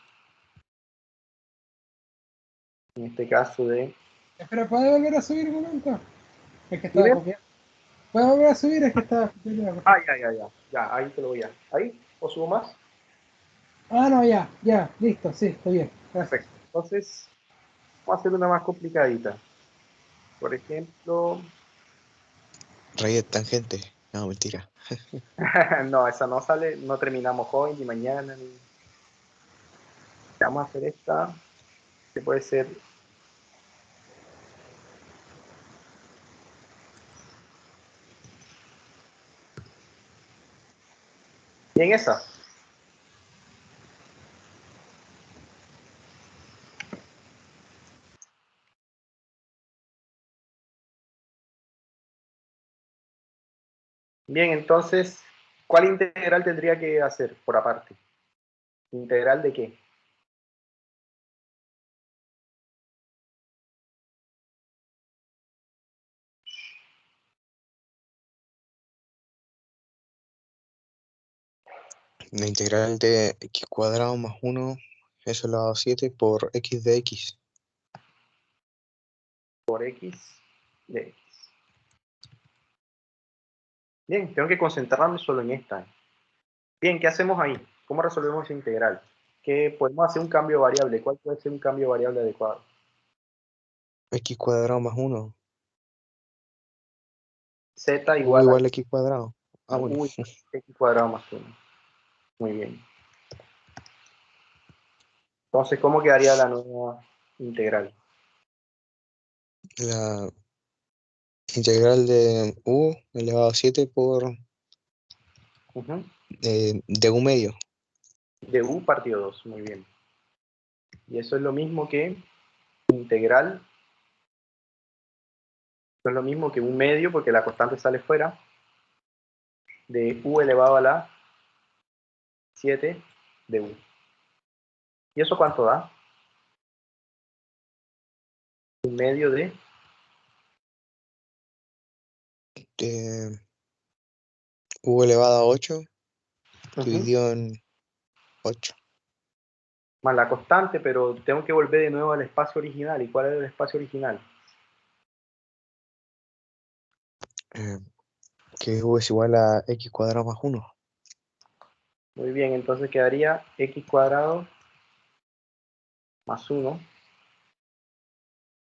en este caso de... Espera, ¿puede volver a subir un momento? Es que estaba ¿Dime? copiando. ¿Puede volver a subir? Es que estaba copiando. Ah, ya, ahí te lo voy a... ¿Ahí? ¿O subo más? Ah, no, ya, listo, sí, estoy bien. Gracias. Perfecto. Entonces, vamos a hacer una más complicadita. Por ejemplo... Raíz de tangente. No, mentira. no, esa no sale, no terminamos hoy, ni mañana, ni... Vamos a hacer esta, que puede ser... Bien, esa. Bien, entonces, ¿cuál integral tendría que hacer por aparte? ¿Integral de qué? La integral de x cuadrado más 1, eso elevado a 7 por x de x. Por x de x. Bien, tengo que concentrarme solo en esta. Bien, ¿qué hacemos ahí? ¿Cómo resolvemos esa integral? ¿Qué podemos hacer un cambio variable? ¿Cuál puede ser un cambio variable adecuado? X cuadrado más 1. Z U igual a igual a x cuadrado. Ah, bueno. u x cuadrado más 1. Muy bien. Entonces, ¿cómo quedaría la nueva integral? La integral de u elevado a 7 por de u medio. De u partido 2, muy bien. Y eso es lo mismo que integral, eso es lo mismo que un medio, porque la constante sale fuera, de u elevado a la 7 de u. ¿Y eso cuánto da? Un medio de De u elevado a 8 dividido en 8. más la constante, pero tengo que volver de nuevo al espacio original. ¿Y cuál es el espacio original? Que u es igual a x cuadrado más 1. Muy bien, entonces quedaría x cuadrado más 1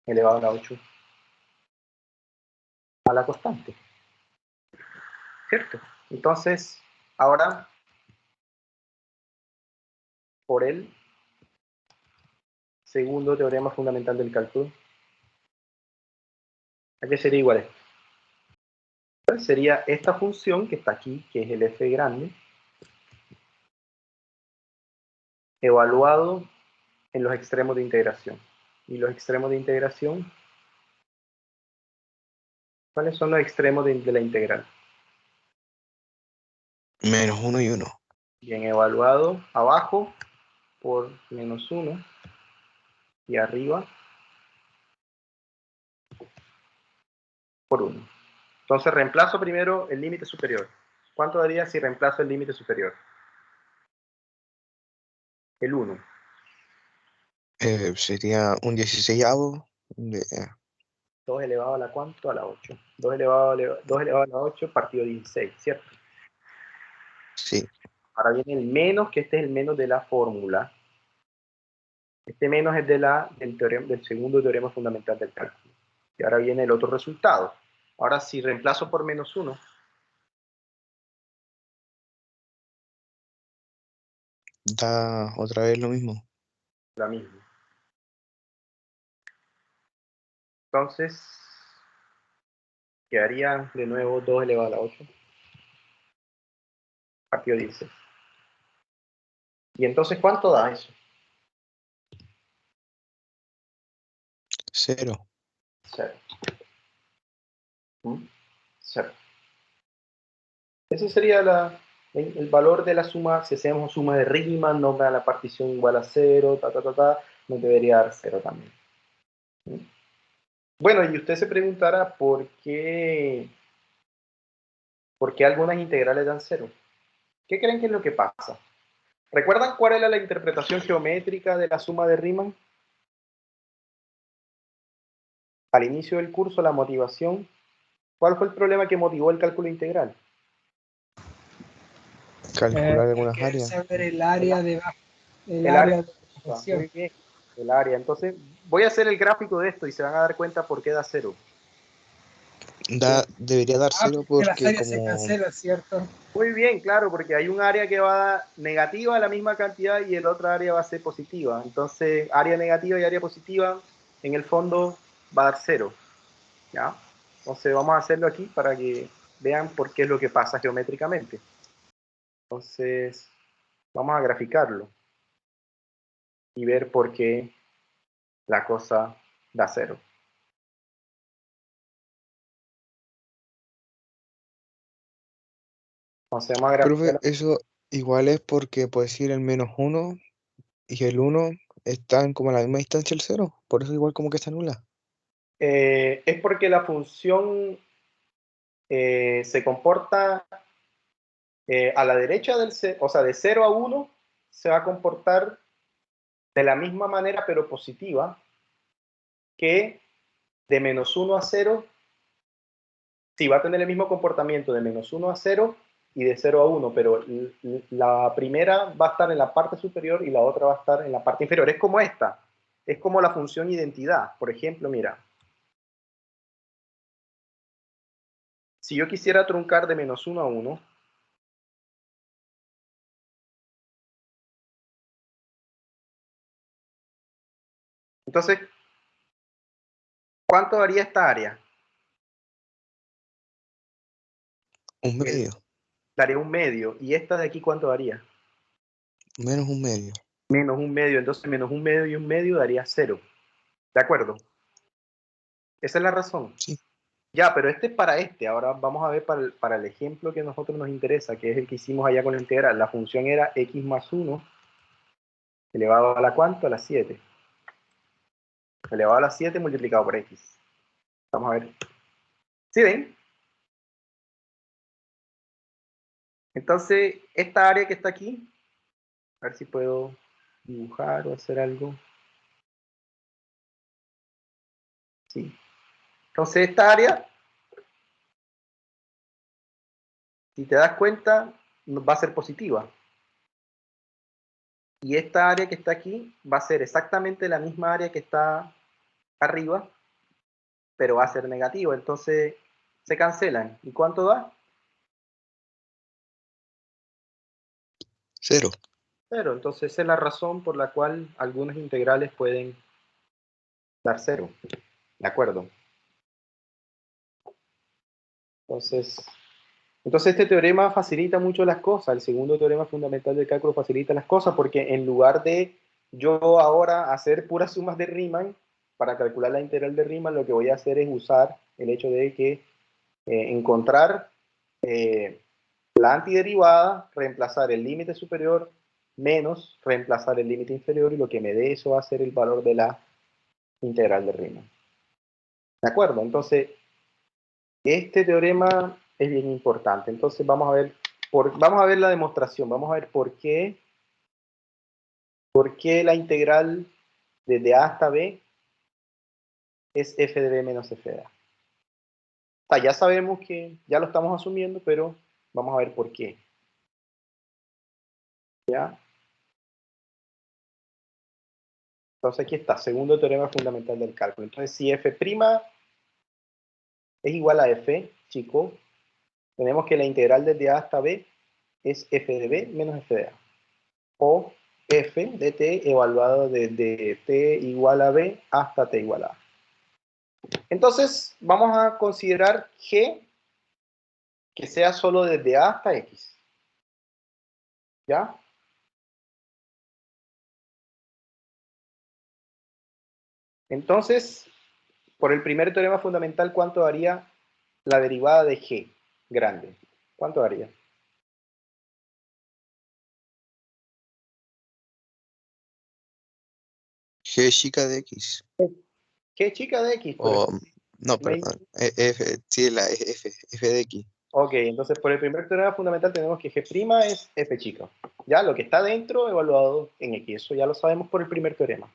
elevado a la 8 a la constante. ¿Cierto? Entonces, ahora, por el segundo teorema fundamental del cálculo, ¿a qué sería igual esto? Pues sería esta función que está aquí, que es el f grande, evaluado en los extremos de integración. Y los extremos de integración, ¿cuáles son los extremos de la integral? Menos 1 y 1. Bien, evaluado abajo por menos 1 y arriba por 1. Entonces reemplazo primero el límite superior. ¿Cuánto daría si reemplazo el límite superior? El 1. Sería un 16avo de 2 elevado a la ¿cuánto? A la 8. 2 elevado a la 8 partido 16, ¿cierto? sí. Ahora viene el menos, que este es el menos de la fórmula. Este menos es del segundo teorema fundamental del cálculo. Y ahora viene el otro resultado. Ahora si reemplazo por menos 1, Da otra vez lo mismo. la misma. Entonces, quedaría de nuevo 2 elevado a la 8 partido 16. ¿Y entonces cuánto da eso? 0. 0. 0. Ese sería el valor de la suma. Si hacemos suma de Riemann, nos da la partición igual a 0, nos debería dar 0 también. Bueno, y usted se preguntará por qué algunas integrales dan 0. ¿Qué creen que es lo que pasa? ¿Recuerdan cuál era la interpretación geométrica de la suma de Riemann? Al inicio del curso, la motivación. ¿Cuál fue el problema que motivó el cálculo integral? Calcular algunas Querer áreas. saber el área de el El área. área de la función. Muy bien, el área. Entonces, voy a hacer el gráfico de esto y se van a dar cuenta por qué da 0. Debería dar 0 Porque las porque áreas se como cancelan, ¿cierto? Muy bien, claro, porque hay un área que va negativa a la misma cantidad y el otro área va a ser positiva. Entonces, área negativa y área positiva, en el fondo va a dar 0. ¿Ya? Entonces, vamos a hacerlo aquí para que vean por qué es lo que pasa geométricamente. Entonces, vamos a graficarlo y ver por qué la cosa da 0. Entonces, vamos a Profe, graficar. eso igual es porque puedes decir el -1 y el 1 están como a la misma distancia del 0. Por eso igual como que está nula. Es porque la función se comporta a la derecha del 0, o sea, de 0 a 1 se va a comportar de la misma manera, pero positiva, que de -1 a 0, sí, va a tener el mismo comportamiento de -1 a 0 y de 0 a 1, pero la primera va a estar en la parte superior y la otra va a estar en la parte inferior. Es como esta, es como la función identidad. Por ejemplo, mira, si yo quisiera truncar de -1 a 1, entonces, ¿cuánto daría esta área? Un medio, Daría un medio. ¿Y esta de aquí cuánto daría? menos un medio. Menos un medio. Entonces, menos un medio y un medio daría 0. ¿De acuerdo? Esa es la razón. Sí. Ya, pero este es para este. Ahora vamos a ver para el ejemplo que a nosotros nos interesa, que es el que hicimos allá con la integral. La función era x más 1 elevado a la ¿cuánto? A la 7. Elevado a la 7 multiplicado por x. Vamos a ver. ¿Sí ven? Entonces, esta área que está aquí, a ver si puedo dibujar o hacer algo. Sí. Entonces, esta área, si te das cuenta, va a ser positiva. Y esta área que está aquí va a ser exactamente la misma área que está arriba, pero va a ser negativo. Entonces, se cancelan. ¿Y cuánto da? 0. 0. Entonces, esa es la razón por la cual algunas integrales pueden dar 0. ¿De acuerdo? Entonces este teorema facilita mucho las cosas. El segundo teorema fundamental del cálculo facilita las cosas porque en lugar de yo ahora hacer puras sumas de Riemann, para calcular la integral de Riemann, lo que voy a hacer es usar el hecho de que encontrar la antiderivada, reemplazar el límite superior menos reemplazar el límite inferior, y lo que me dé eso va a ser el valor de la integral de Riemann. ¿De acuerdo? Entonces, este teorema es bien importante. Entonces vamos a ver, vamos a ver la demostración. Vamos a ver por qué la integral desde a hasta b es f de b menos f de a. O sea, ya sabemos que ya lo estamos asumiendo, pero vamos a ver por qué. ¿Ya? Entonces aquí está, segundo teorema fundamental del cálculo. Entonces si f' es igual a f, chico, tenemos que la integral desde a hasta b es f de b menos f de a. O f de t evaluado desde t igual a b hasta t igual a a. Entonces, vamos a considerar g que sea solo desde a hasta x. ¿Ya? Entonces, por el primer teorema fundamental, ¿cuánto daría la derivada de g grande? ¿Cuánto daría? G chica de X. G chica de x, por O, ejemplo. no, perdón. F, sí, la F de X. Ok, entonces por el primer teorema fundamental tenemos que g' es f chica. Ya, lo que está dentro evaluado en x. Eso ya lo sabemos por el primer teorema.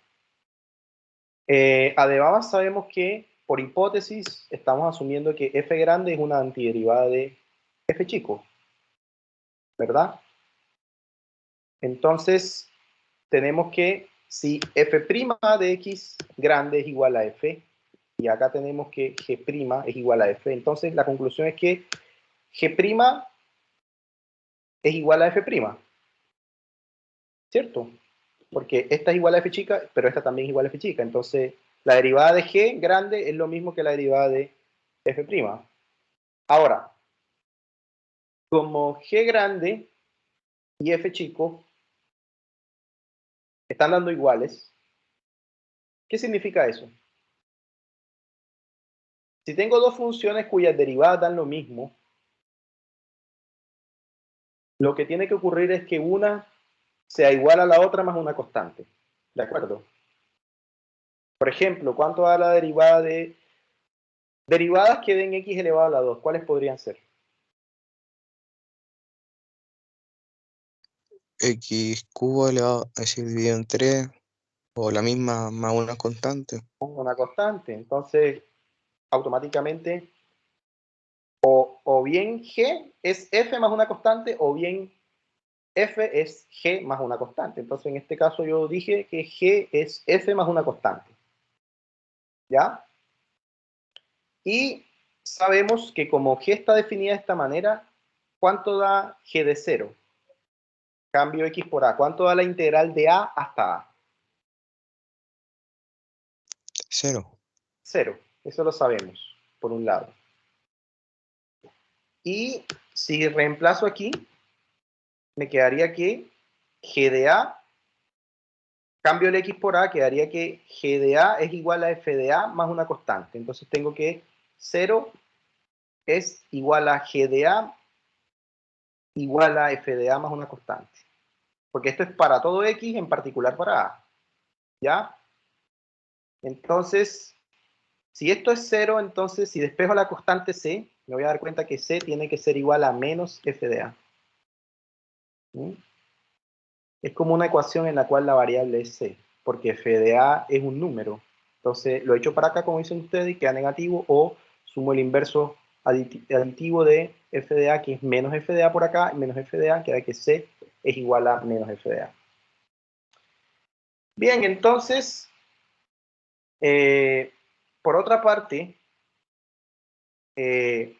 Además sabemos que, por hipótesis, estamos asumiendo que f grande es una antiderivada de f chico, ¿verdad? Entonces, tenemos que si f' de x grande es igual a f, y acá tenemos que g' es igual a f, entonces la conclusión es que g' es igual a f', ¿cierto? Porque esta es igual a f chica, pero esta también es igual a f chica. Entonces, la derivada de g grande es lo mismo que la derivada de f'. Ahora, como g grande y f chico están dando iguales, ¿qué significa eso? Si tengo dos funciones cuyas derivadas dan lo mismo, lo que tiene que ocurrir es que una sea igual a la otra más una constante. ¿De acuerdo? Por ejemplo, ¿cuánto da la derivada de derivadas que den x elevado a la 2? ¿Cuáles podrían ser? X cubo elevado, es decir, dividido en 3, o la misma más una constante. Una constante. Entonces, automáticamente, o bien g es f más una constante, o bien f es g más una constante. Entonces, en este caso yo dije que g es f más una constante. ¿Ya? Y sabemos que como g está definida de esta manera, ¿cuánto da g de 0? Cambio x por a. ¿Cuánto da la integral de a hasta a? 0. 0. Eso lo sabemos, por un lado. Y si reemplazo aquí, me quedaría que g de a, cambio el x por a, quedaría que g de a es igual a f de a más una constante. Entonces tengo que 0 es igual a g de a igual a f de a más una constante. Porque esto es para todo x, en particular para a. ¿Ya? Entonces, si esto es 0, entonces si despejo la constante c, me voy a dar cuenta que c tiene que ser igual a menos f de a. ¿Mm? Es como una ecuación en la cual la variable es c, porque f de a es un número. Entonces lo echo para acá, como dicen ustedes, y queda negativo, o sumo el inverso aditivo de f de a, que es menos f de a por acá, y menos f de a, queda que c es igual a menos f de a. Bien, entonces, por otra parte,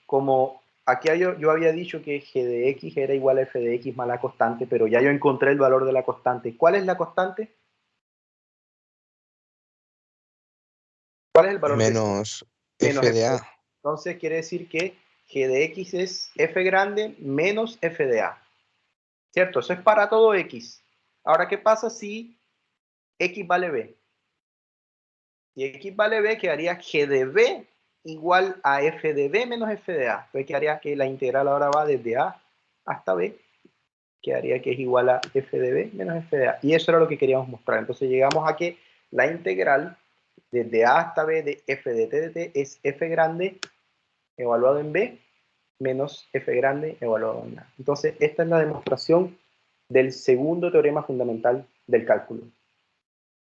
como aquí yo había dicho que g de x era igual a f de x más la constante, pero ya yo encontré el valor de la constante. ¿Cuál es la constante? ¿Cuál es el valor de Menos menos f f de de a. a? Entonces quiere decir que g de x es f grande menos f de a. ¿Cierto? Eso es para todo x. Ahora, ¿qué pasa si x vale b? Si x vale b, quedaría g de b igual a f de b menos f de a. Entonces quedaría que la integral ahora va desde a hasta b. Quedaría que es igual a f de b menos f de a. Y eso era lo que queríamos mostrar. Entonces llegamos a que la integral desde a hasta b de f de t de t es f grande evaluado en b menos f grande evaluado en a. Entonces esta es la demostración del segundo teorema fundamental del cálculo.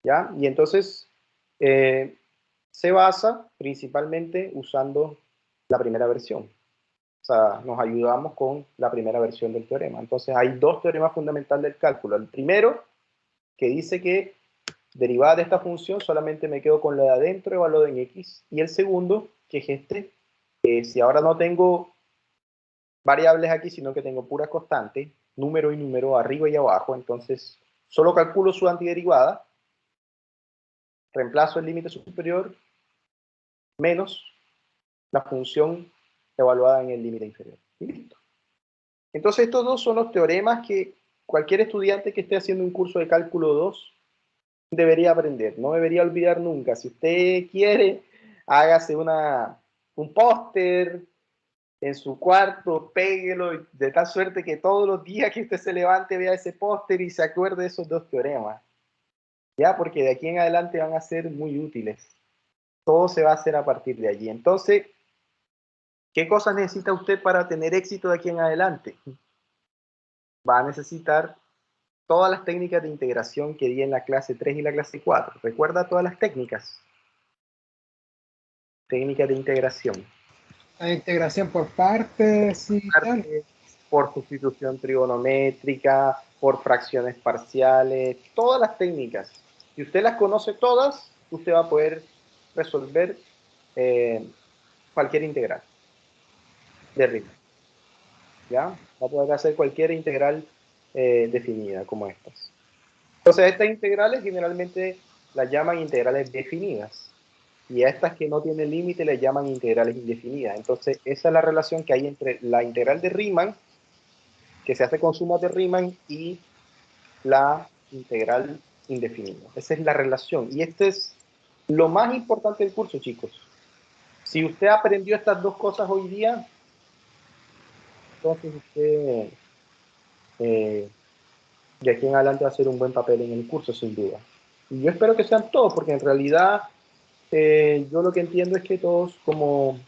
¿Ya? Y entonces se basa principalmente usando la primera versión. O sea, nos ayudamos con la primera versión del teorema. Entonces hay dos teoremas fundamentales del cálculo. El primero, que dice que derivada de esta función solamente me quedo con la de adentro evaluado en x. Y el segundo, que es este, que si ahora no tengo variables aquí, sino que tengo puras constantes, número y número arriba y abajo, entonces solo calculo su antiderivada, reemplazo el límite superior menos la función evaluada en el límite inferior. Y listo. Entonces estos dos son los teoremas que cualquier estudiante que esté haciendo un curso de cálculo 2 debería aprender, no debería olvidar nunca. Si usted quiere, hágase un póster en su cuarto, péguelo de tal suerte que todos los días que usted se levante vea ese póster y se acuerde de esos dos teoremas. Ya, porque de aquí en adelante van a ser muy útiles. Todo se va a hacer a partir de allí. Entonces, ¿qué cosas necesita usted para tener éxito de aquí en adelante? Va a necesitar todas las técnicas de integración que di en la clase 3 y la clase 4. ¿Recuerda todas las técnicas? Técnicas de integración. La integración por partes y tal. Por sustitución trigonométrica, por fracciones parciales, todas las técnicas. Si usted las conoce todas, usted va a poder resolver cualquier integral de Riemann. ¿Ya? Va a poder hacer cualquier integral definida como estas. Entonces, estas integrales generalmente las llaman integrales definidas. Y a estas que no tienen límite les llaman integrales indefinidas. Entonces, esa es la relación que hay entre la integral de Riemann, que se hace con suma de Riemann y la integral indefinida. Esa es la relación. Y este es lo más importante del curso, chicos. Si usted aprendió estas dos cosas hoy día, entonces usted de aquí en adelante va a hacer un buen papel en el curso, sin duda. Y yo espero que sean todos, porque en realidad yo lo que entiendo es que todos como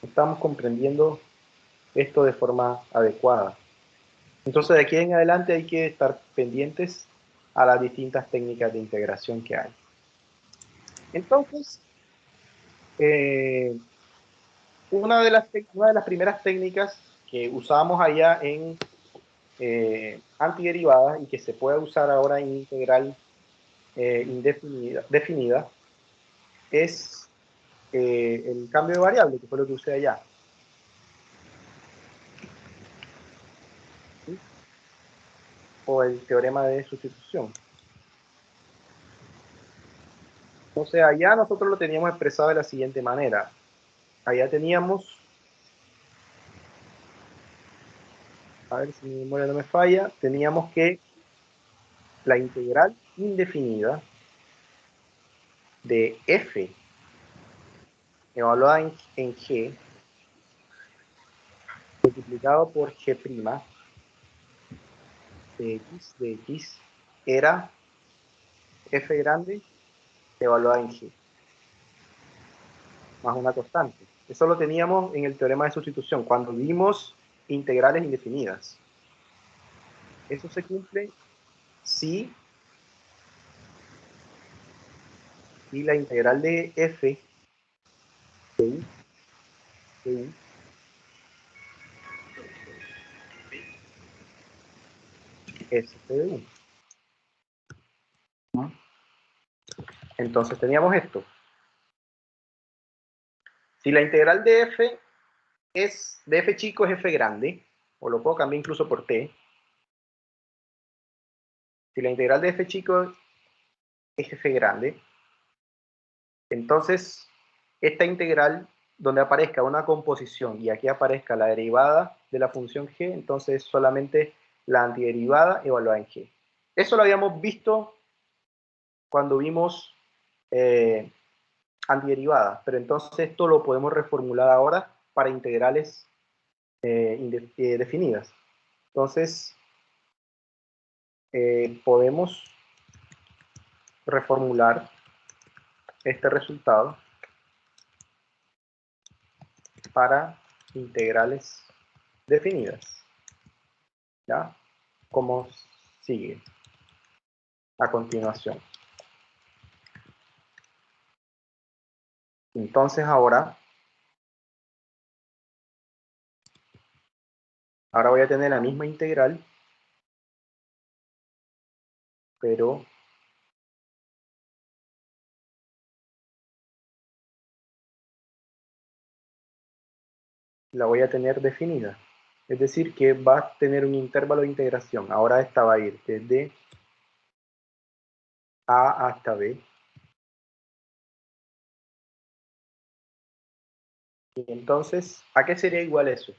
estamos comprendiendo esto de forma adecuada. Entonces de aquí en adelante hay que estar pendientes a las distintas técnicas de integración que hay. Entonces, una de las primeras técnicas que usábamos allá en antiderivadas y que se puede usar ahora en integral definida es el cambio de variable, que fue lo que usé allá. ¿Sí? O el teorema de sustitución. Entonces allá nosotros lo teníamos expresado de la siguiente manera. Allá teníamos, a ver si mi memoria no me falla, teníamos que la integral indefinida de f evaluada en g multiplicado por g' de x era f grande evaluada en g más una constante. Eso lo teníamos en el teorema de sustitución cuando vimos integrales indefinidas. Eso se cumple si la integral de f de u es f de u. Entonces teníamos esto. Si la integral de f es de f chico es f grande, o lo puedo cambiar incluso por t. Si la integral de f chico es f grande, entonces esta integral donde aparezca una composición y aquí aparezca la derivada de la función g, entonces solamente la antiderivada evaluada en g. Eso lo habíamos visto cuando vimos antiderivadas, pero entonces esto lo podemos reformular ahora para integrales definidas. Entonces podemos reformular este resultado para integrales definidas. ¿Ya? Como sigue a continuación. Entonces ahora voy a tener la misma integral, pero la voy a tener definida. Es decir, que va a tener un intervalo de integración. Ahora esta va a ir desde A hasta B. Y entonces, ¿a qué sería igual eso?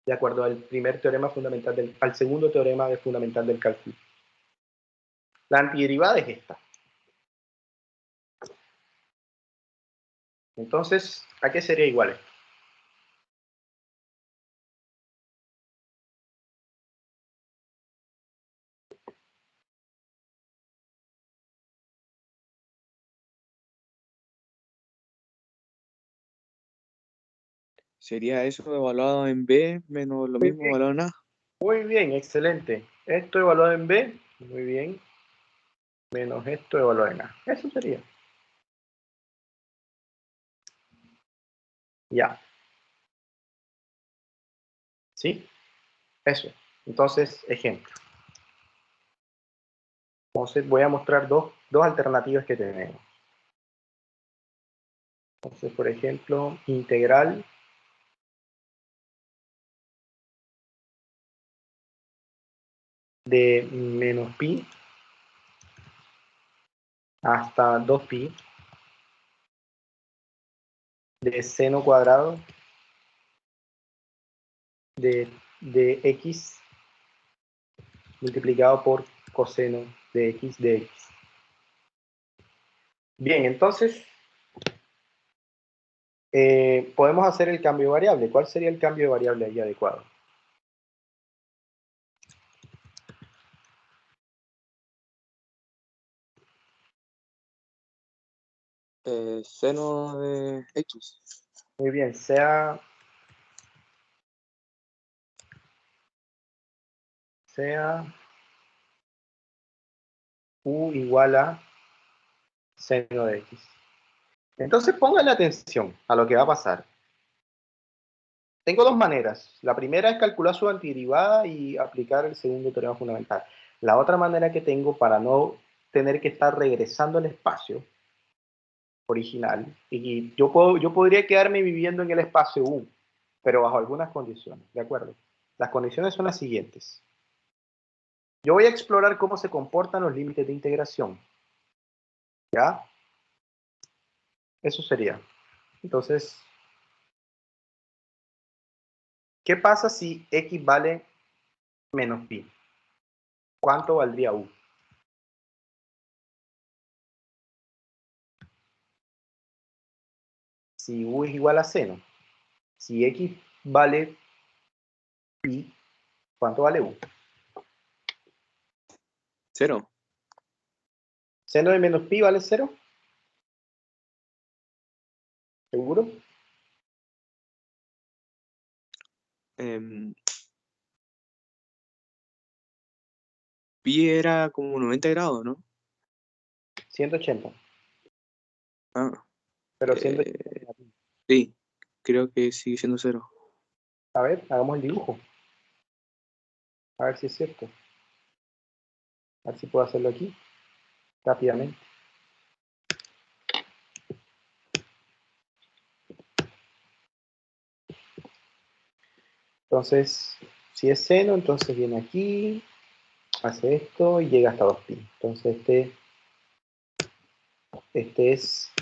De acuerdo al primer teorema fundamental al segundo teorema fundamental del cálculo. La antiderivada es esta. Entonces, ¿a qué sería igual esto? Sería eso evaluado en B menos lo mismo evaluado en A. Muy bien, excelente. Esto evaluado en B, muy bien, menos esto evaluado en A. Eso sería. Ya. ¿Sí? Eso. Entonces, ejemplo. Entonces voy a mostrar dos alternativas que tenemos. Entonces, por ejemplo, integral de menos pi hasta 2pi de seno cuadrado de x multiplicado por coseno de x de x. Bien, entonces podemos hacer el cambio de variable. ¿Cuál sería el cambio de variable ahí adecuado? Seno de X. Muy bien, sea u igual a seno de x. Entonces pónganle atención a lo que va a pasar. Tengo dos maneras. La primera es calcular su antiderivada y aplicar el segundo teorema fundamental. La otra manera que tengo para no tener que estar regresando al espacio original, y yo podría quedarme viviendo en el espacio U, pero bajo algunas condiciones, ¿de acuerdo? Las condiciones son las siguientes. Yo voy a explorar cómo se comportan los límites de integración. ¿Ya? Eso sería. Entonces, ¿qué pasa si x vale menos pi? ¿Cuánto valdría u? Si u es igual a seno. Si x vale pi, ¿cuánto vale u? 0. ¿Seno de menos pi vale 0? ¿Seguro? Pi era como 90 grados, ¿no? 180. Ah, Pero eh, 180. sí, creo que sigue siendo 0. A ver, hagamos el dibujo. A ver si es cierto. A ver si puedo hacerlo aquí. Rápidamente. Entonces, si es seno, entonces viene aquí, hace esto y llega hasta 2pi. Entonces este es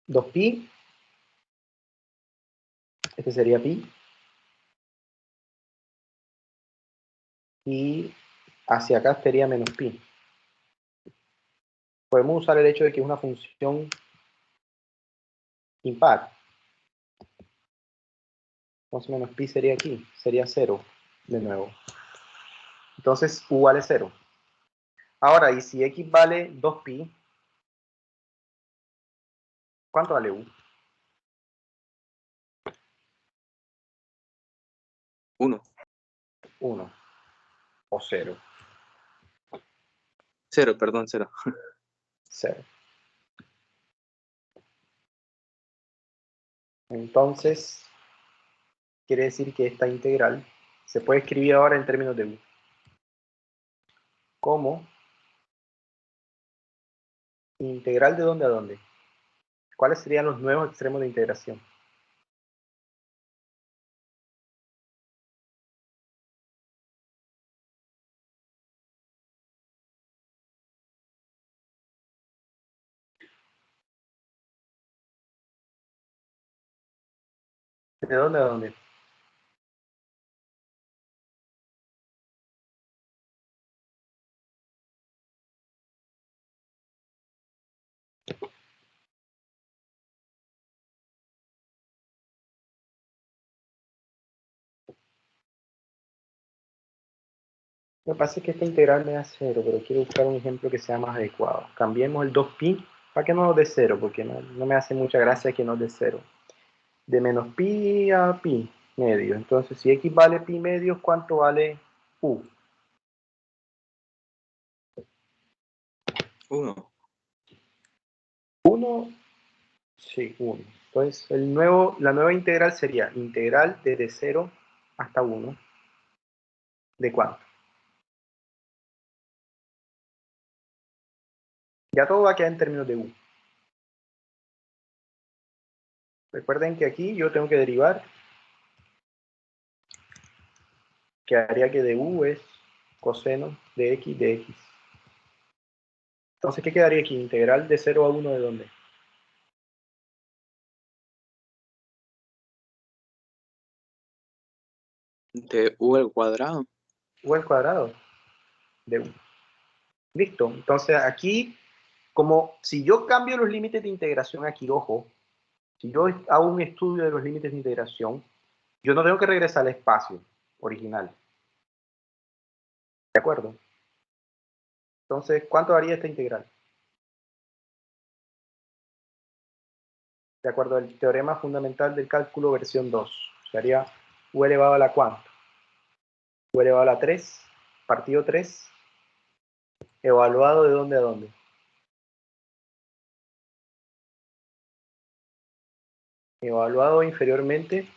2pi. Este sería pi. Y hacia acá estaría menos pi. Podemos usar el hecho de que es una función impar. Entonces menos pi sería aquí, sería 0 de nuevo. Entonces u vale 0. Ahora, y si x vale 2pi, ¿cuánto vale u? 1. 1 o 0. 0, perdón, 0. 0. Entonces, quiere decir que esta integral se puede escribir ahora en términos de u. ¿Cómo? ¿Integral de dónde a dónde? ¿Cuáles serían los nuevos extremos de integración? ¿De dónde a dónde? Lo que pasa es que esta integral me da 0, pero quiero buscar un ejemplo que sea más adecuado. Cambiemos el 2pi para que no nos dé 0, porque no me hace mucha gracia que nos dé 0. De menos pi a pi medio. Entonces, si x vale pi medio, ¿cuánto vale u? 1. 1, sí, 1. Entonces, la nueva integral sería integral desde 0 hasta 1. ¿De cuánto? Ya todo va a quedar en términos de u. Recuerden que aquí yo tengo que derivar, que haría que de u es coseno de x de x. Entonces, ¿qué quedaría aquí? Integral de 0 a 1 ¿de dónde? De U al cuadrado. U al cuadrado de U. Listo. Entonces aquí, como si yo cambio los límites de integración aquí, ojo, si yo hago un estudio de los límites de integración, yo no tengo que regresar al espacio original. ¿De acuerdo? Entonces, ¿cuánto daría esta integral? De acuerdo al teorema fundamental del cálculo versión 2. Sería U elevado a la cuánto. U elevado a la 3, partido 3, evaluado de dónde a dónde. Evaluado inferiormente.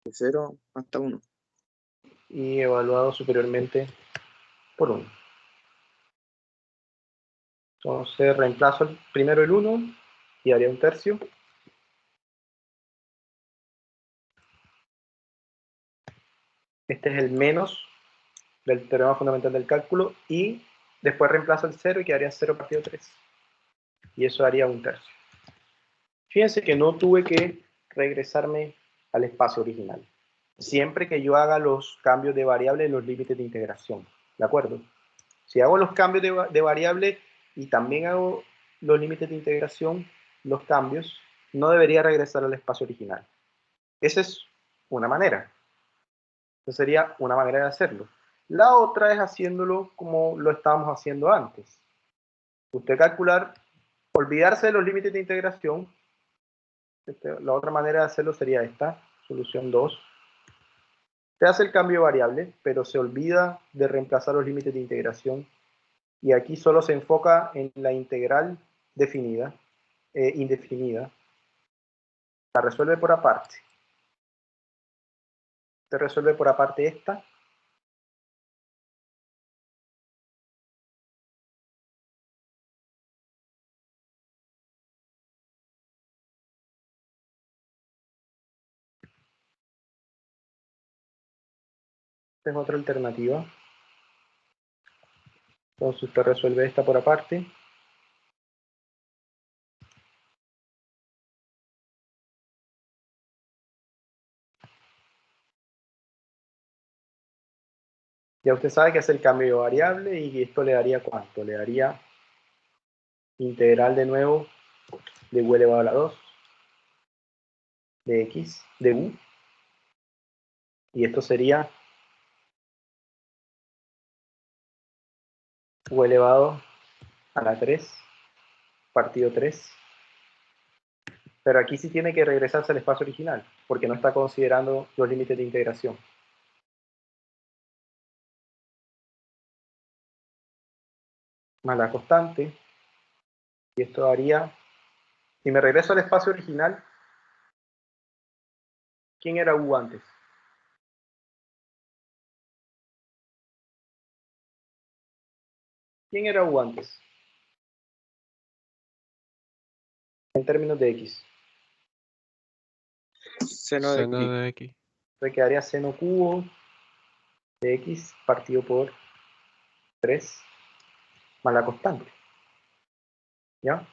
De 0 hasta 1. Y evaluado superiormente por 1. Entonces reemplazo primero el 1 y haría un tercio. Este es el menos del teorema fundamental del cálculo y después reemplazo el 0 y quedaría 0 partido 3. Y eso haría un tercio. Fíjense que no tuve que regresarme al espacio original. Siempre que yo haga los cambios de variable en los límites de integración. ¿De acuerdo? Si hago los cambios de variable y también hago los límites de integración, los cambios, no debería regresar al espacio original. Esa es una manera. Esa sería una manera de hacerlo. La otra es haciéndolo como lo estábamos haciendo antes. Usted calcular, olvidarse de los límites de integración. La otra manera de hacerlo sería esta, solución 2. Se hace el cambio de variable, pero se olvida de reemplazar los límites de integración. Y aquí solo se enfoca en la integral definida, indefinida. La resuelve por aparte. Se resuelve por aparte esta. Esta es otra alternativa. Entonces usted resuelve esta por aparte. Ya usted sabe que hace el cambio de variable y esto le daría ¿cuánto? Le daría integral de nuevo de u elevado a la 2 de x, de u. Y esto sería u elevado a la 3 partido 3. Pero aquí sí tiene que regresarse al espacio original, porque no está considerando los límites de integración. Más la constante. Y esto daría, si me regreso al espacio original, ¿quién era u antes? ¿Quién era u antes? En términos de x. Seno de Seno x. de X. Entonces quedaría seno cubo de x partido por 3 más la constante. ¿Ya?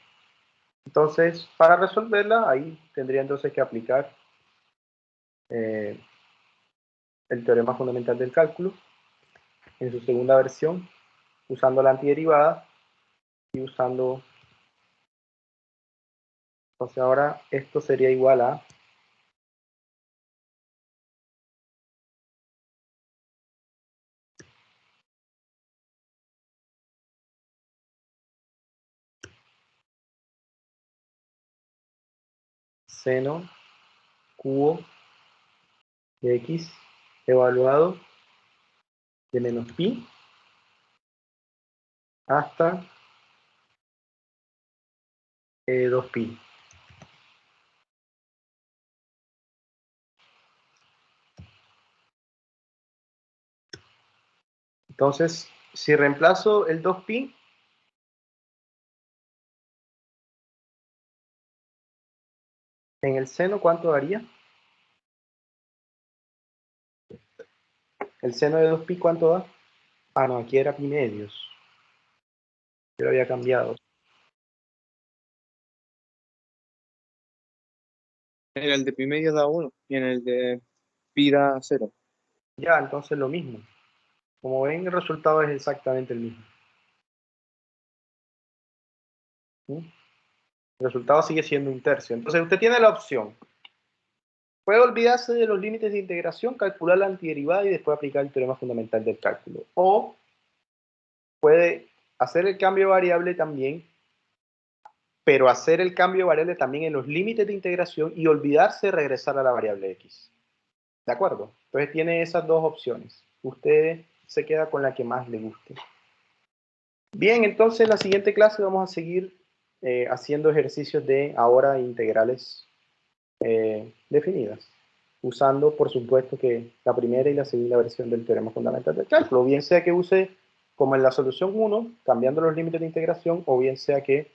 Entonces, para resolverla, ahí tendría entonces que aplicar el teorema fundamental del cálculo en su segunda versión, usando la antiderivada y usando... Entonces ahora esto sería igual a seno cubo de x evaluado de menos pi hasta 2pi. Entonces, si reemplazo el 2pi, en el seno, ¿cuánto daría? El seno de 2pi, ¿cuánto da? Ah, no, aquí era pi medios. Yo lo había cambiado. En el de pi medio da 1 y en el de pi da 0. Ya, entonces lo mismo. Como ven, el resultado es exactamente el mismo. ¿Sí? El resultado sigue siendo 1/3. Entonces usted tiene la opción. Puede olvidarse de los límites de integración, calcular la antiderivada y después aplicar el teorema fundamental del cálculo. O puede hacer el cambio de variable también, pero hacer el cambio de variable también en los límites de integración y olvidarse de regresar a la variable x. ¿De acuerdo? Entonces tiene esas dos opciones. Usted se queda con la que más le guste. Bien, entonces en la siguiente clase vamos a seguir haciendo ejercicios de ahora integrales definidas, usando por supuesto que la primera y la segunda versión del teorema fundamental del cálculo, bien sea que use como en la solución 1, cambiando los límites de integración, o bien sea que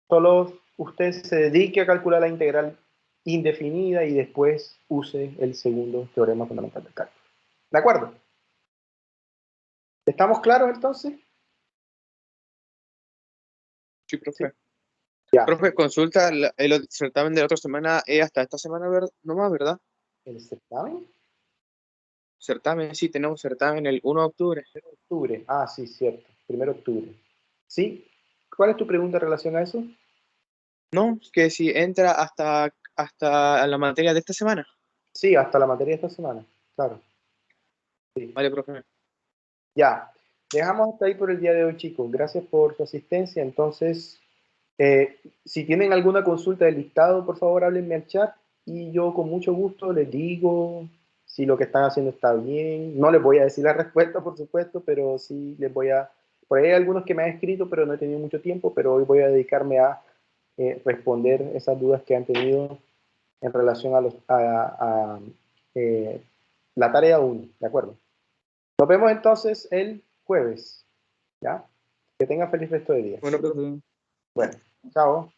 solo usted se dedique a calcular la integral indefinida y después use el segundo teorema fundamental del cálculo. ¿De acuerdo? ¿Estamos claros entonces? Sí, profe. Sí. Ya. Profe, consulta, el certamen de la otra semana es hasta esta semana nomás, ¿verdad? ¿El certamen? Certamen, sí, tenemos certamen el 1 de octubre. Octubre. Ah, sí, cierto. 1 de octubre. ¿Sí? ¿Cuál es tu pregunta en relación a eso? No, que si entra hasta la materia de esta semana. Sí, hasta la materia de esta semana. Claro. Vale, profe. Ya. Dejamos hasta ahí por el día de hoy, chicos. Gracias por su asistencia. Entonces, si tienen alguna consulta del listado, por favor, háblenme al chat y yo con mucho gusto les digo si lo que están haciendo está bien. No les voy a decir la respuesta, por supuesto, pero sí les voy a... Por ahí hay algunos que me han escrito, pero no he tenido mucho tiempo, pero hoy voy a dedicarme a responder esas dudas que han tenido en relación a eh, la tarea 1, ¿de acuerdo? Nos vemos entonces el jueves, ¿ya? Que tengan feliz resto de día. Bueno, profe. Bueno, chao.